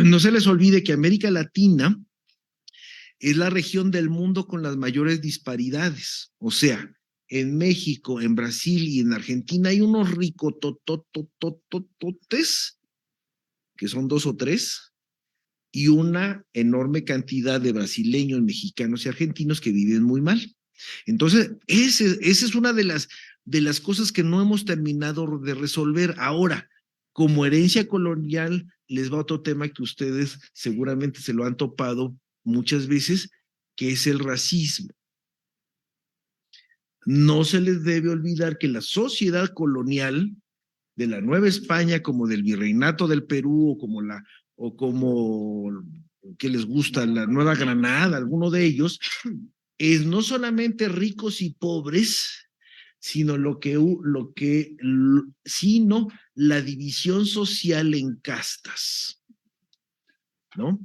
No se les olvide que América Latina es la región del mundo con las mayores disparidades. O sea, en México, en Brasil y en Argentina hay unos ricotototototes, que son 2 o 3, y una enorme cantidad de brasileños, mexicanos y argentinos que viven muy mal. Entonces, esa es una de las cosas que no hemos terminado de resolver. Ahora, como herencia colonial, les va otro tema que ustedes seguramente se lo han topado muchas veces, que es el racismo. No se les debe olvidar que la sociedad colonial de la Nueva España, como del Virreinato del Perú, o como que les gusta la Nueva Granada, alguno de ellos, es no solamente ricos y pobres, sino sino la división social en castas, ¿no?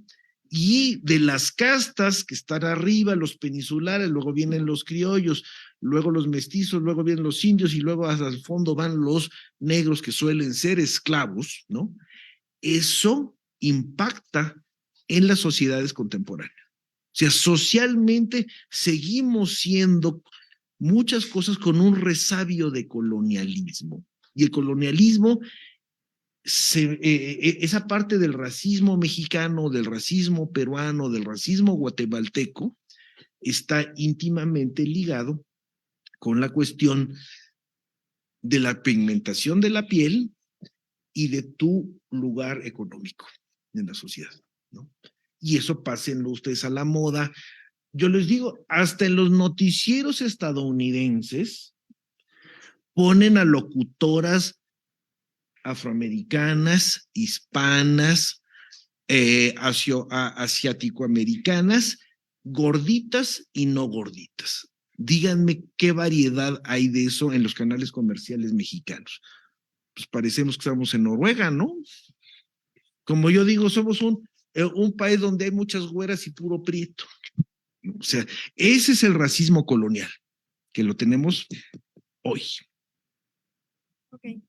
Y de las castas que están arriba, los peninsulares, luego vienen los criollos, luego los mestizos, luego vienen los indios y luego hasta el fondo van los negros que suelen ser esclavos, ¿no? Eso impacta en las sociedades contemporáneas. O sea, socialmente seguimos siendo muchas cosas con un resabio de colonialismo. Y el colonialismo, esa parte del racismo mexicano, del racismo peruano, del racismo guatemalteco, está íntimamente ligado con la cuestión de la pigmentación de la piel y de tu lugar económico en la sociedad, ¿no? Y eso pásenlo ustedes a la moda. Yo les digo, hasta en los noticieros estadounidenses ponen a locutoras afroamericanas, hispanas, asiático-americanas, gorditas y no gorditas. Díganme qué variedad hay de eso en los canales comerciales mexicanos. Pues parecemos que estamos en Noruega, ¿no? Como yo digo, somos un país donde hay muchas güeras y puro prieto. O sea, ese es el racismo colonial, que lo tenemos hoy. Okay.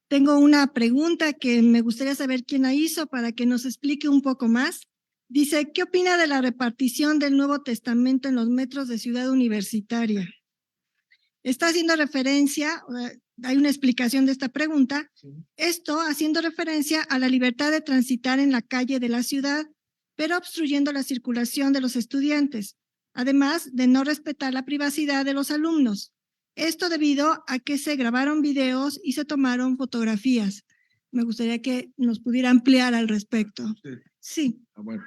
Tengo una pregunta que me gustaría saber quién la hizo para que nos explique un poco más. Dice, ¿qué opina de la repartición del Nuevo Testamento en los metros de Ciudad Universitaria? Está haciendo referencia, hay una explicación de esta pregunta, esto haciendo referencia a la libertad de transitar en la calle de la ciudad, pero obstruyendo la circulación de los estudiantes, además de no respetar la privacidad de los alumnos. Esto debido a que se grabaron videos y se tomaron fotografías. Me gustaría que nos pudiera ampliar al respecto. Sí. Bueno.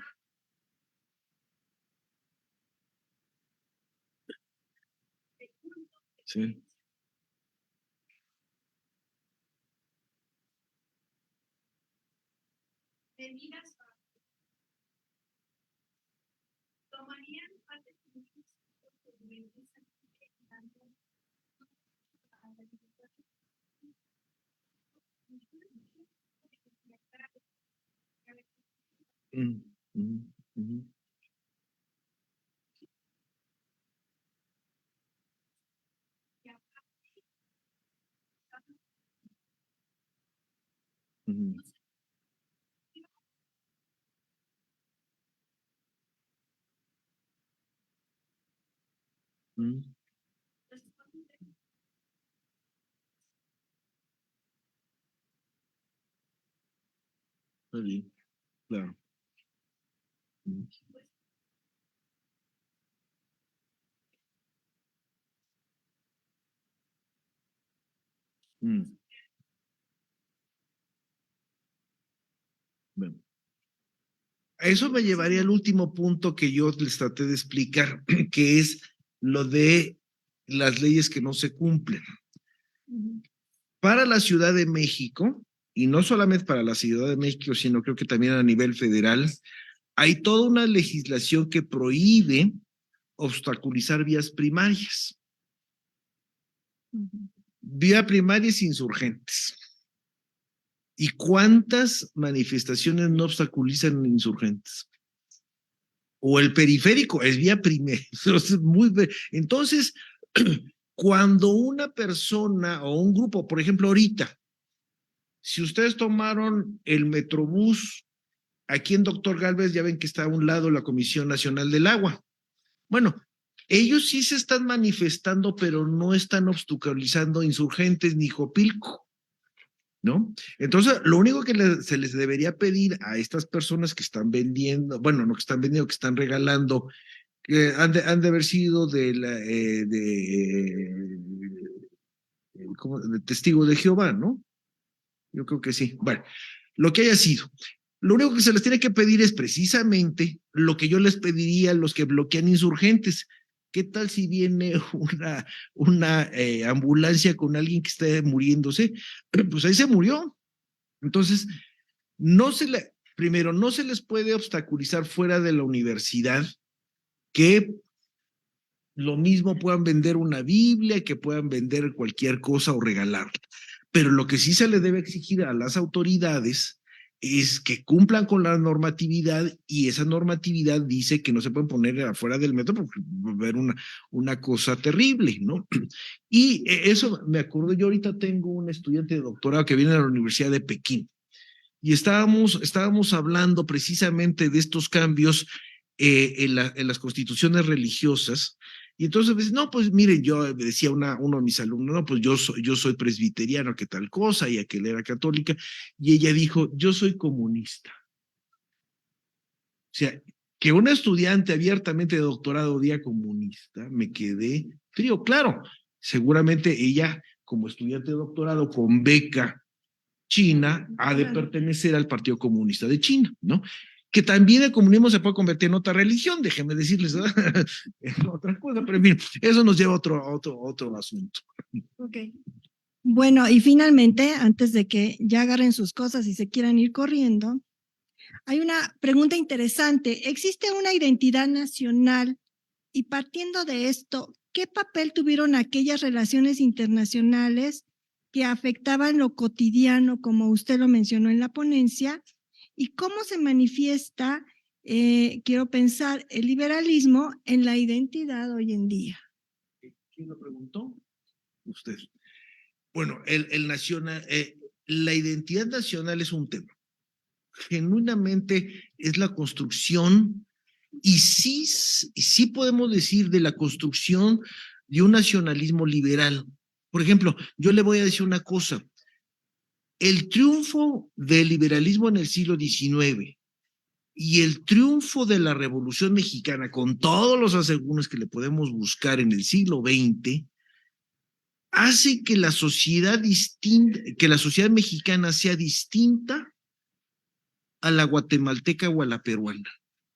Sí. ¿Tomarían parte Mm. Está bien, claro. Mm. Mm. Bueno. Eso me llevaría al último punto que yo les traté de explicar, que es lo de las leyes que no se cumplen. Para la Ciudad de México, y no solamente para la Ciudad de México, sino creo que también a nivel federal, hay toda una legislación que prohíbe obstaculizar vías primarias. Vía primarias insurgentes. ¿Y cuántas manifestaciones no obstaculizan insurgentes? O el periférico es vía primaria. Entonces, cuando una persona o un grupo, por ejemplo, ahorita, si ustedes tomaron el Metrobús, aquí en Doctor Gálvez ya ven que está a un lado la Comisión Nacional del Agua. Bueno, ellos sí se están manifestando, pero no están obstaculizando insurgentes ni Jopilco, ¿no? Entonces, lo único que se les debería pedir a estas personas que están vendiendo, bueno, no que están vendiendo, que están regalando, que han de haber sido de testigos de Jehová, ¿no? Yo creo que sí. Bueno, lo que haya sido. Lo único que se les tiene que pedir es precisamente lo que yo les pediría a los que bloquean insurgentes. ¿Qué tal si viene una ambulancia con alguien que esté muriéndose? Pues ahí se murió. Entonces, primero, no se les puede obstaculizar fuera de la universidad que lo mismo puedan vender una Biblia, que puedan vender cualquier cosa o regalarla. Pero lo que sí se le debe exigir a las autoridades es que cumplan con la normatividad, y esa normatividad dice que no se pueden poner afuera del metro porque va a haber una cosa terrible, ¿no? Y eso me acuerdo, yo ahorita tengo un estudiante de doctorado que viene de la Universidad de Pekín, y estábamos hablando precisamente de estos cambios en las constituciones religiosas. Y entonces, no, pues miren, yo decía uno de mis alumnos, no, pues yo soy presbiteriano, que tal cosa, y aquel era católica, y ella dijo, yo soy comunista. O sea, que un estudiante abiertamente de doctorado diga comunista, me quedé frío. Claro, seguramente ella, como estudiante de doctorado con beca China, ha de pertenecer al Partido Comunista de China, ¿no? Que también el comunismo se puede convertir en otra religión, déjenme decirles, otra cosa, pero bien, eso nos lleva a otro asunto. Ok. Bueno, y finalmente, antes de que ya agarren sus cosas y se quieran ir corriendo, hay una pregunta interesante. ¿Existe una identidad nacional? Y partiendo de esto, ¿qué papel tuvieron aquellas relaciones internacionales que afectaban lo cotidiano, como usted lo mencionó en la ponencia? ¿Y cómo se manifiesta, quiero pensar, el liberalismo en la identidad hoy en día? ¿Quién lo preguntó? Usted. Bueno, la identidad nacional es un tema. Genuinamente es la construcción, y sí podemos decir de la construcción de un nacionalismo liberal. Por ejemplo, yo le voy a decir una cosa. El triunfo del liberalismo en el siglo XIX y el triunfo de la Revolución Mexicana, con todos los asegúnes que le podemos buscar en el siglo XX, hace que la sociedad mexicana sea distinta a la guatemalteca o a la peruana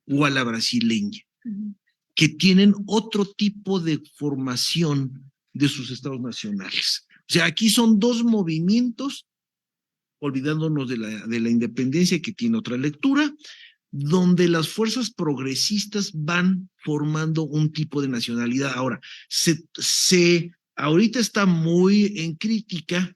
o a la brasileña, que tienen otro tipo de formación de sus estados nacionales. O sea, aquí son dos movimientos, olvidándonos de la independencia, que tiene otra lectura, donde las fuerzas progresistas van formando un tipo de nacionalidad. Ahora, ahorita está muy en crítica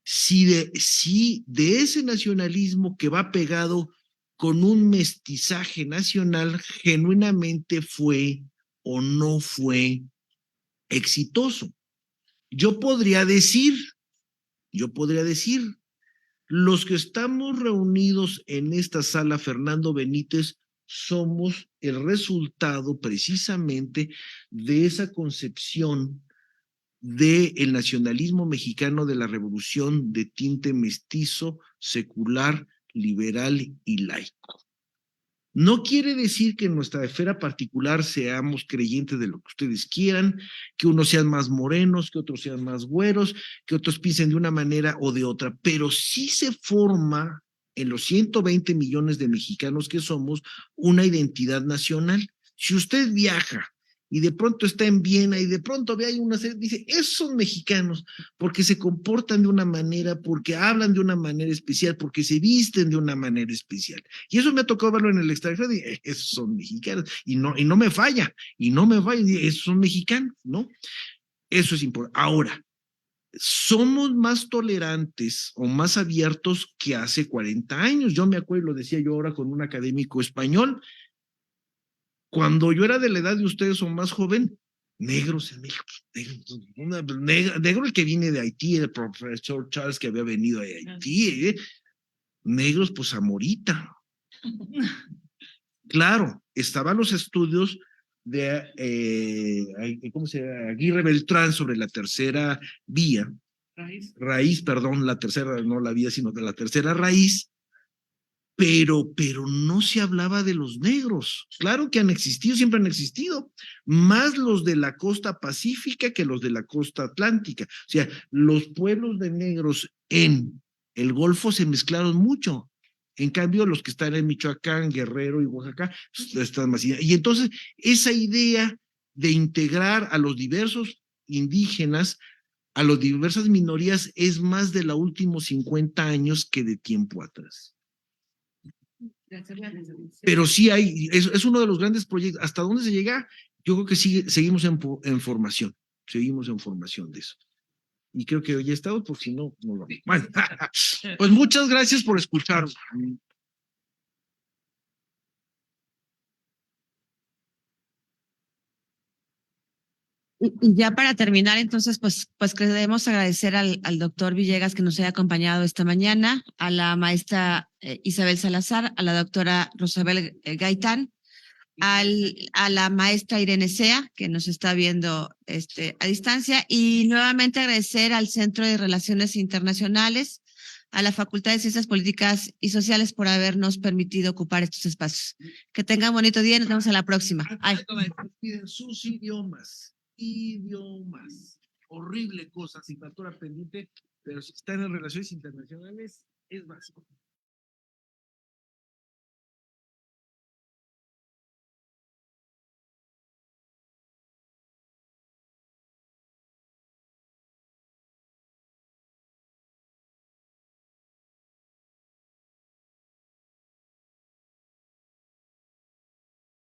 si de ese nacionalismo que va pegado con un mestizaje nacional genuinamente fue o no fue exitoso. Yo podría decir, los que estamos reunidos en esta sala, Fernando Benítez, somos el resultado precisamente de esa concepción del nacionalismo mexicano de la revolución de tinte mestizo, secular, liberal y laico. No quiere decir que en nuestra esfera particular seamos creyentes de lo que ustedes quieran, que unos sean más morenos, que otros sean más güeros, que otros piensen de una manera o de otra, pero sí se forma en los 120 millones de mexicanos que somos una identidad nacional. Si usted viaja y de pronto está en Viena y de pronto ve ahí una serie, dice, esos son mexicanos, porque se comportan de una manera, porque hablan de una manera especial, porque se visten de una manera especial. Y eso me ha tocado verlo en el extranjero, y esos son mexicanos, y no me falla, esos son mexicanos, ¿no? Eso es importante. Ahora, somos más tolerantes o más abiertos que hace 40 años. Yo me acuerdo, lo decía yo ahora con un académico español, cuando yo era de la edad de ustedes o más joven, negros en México, negro el que viene de Haití, el profesor Charles que había venido de Haití, negros pues a morita. Claro, estaban los estudios de ¿cómo se llama? Aguirre Beltrán sobre la tercera vía, raíz, perdón, la tercera, no la vía, sino de la tercera raíz, pero no se hablaba de los negros. Claro que han existido, siempre han existido, más los de la costa pacífica que los de la costa atlántica. O sea, los pueblos de negros en el Golfo se mezclaron mucho. En cambio, los que están en Michoacán, Guerrero y Oaxaca, pues, están más. Y entonces, esa idea de integrar a los diversos indígenas, a las diversas minorías, es más de los últimos 50 años que de tiempo atrás. Pero sí hay, es uno de los grandes proyectos. ¿Hasta dónde se llega? Yo creo que seguimos en formación, seguimos en formación de eso. Y creo que hoy he estado, por si no, no lo vi. Bueno, pues muchas gracias por escuchar. Y ya para terminar, entonces, pues queremos agradecer al doctor Villegas que nos haya acompañado esta mañana, a la maestra Isabel Salazar, a la doctora Rosabel Gaitán, a la maestra Irene Sea, que nos está viendo a distancia, y nuevamente agradecer al Centro de Relaciones Internacionales, a la Facultad de Ciencias Políticas y Sociales por habernos permitido ocupar estos espacios. Que tengan bonito día y nos vemos a la próxima. Ay. Piden sus idiomas. Horrible cosa, asignatura pendiente, pero si están en relaciones internacionales, es básico.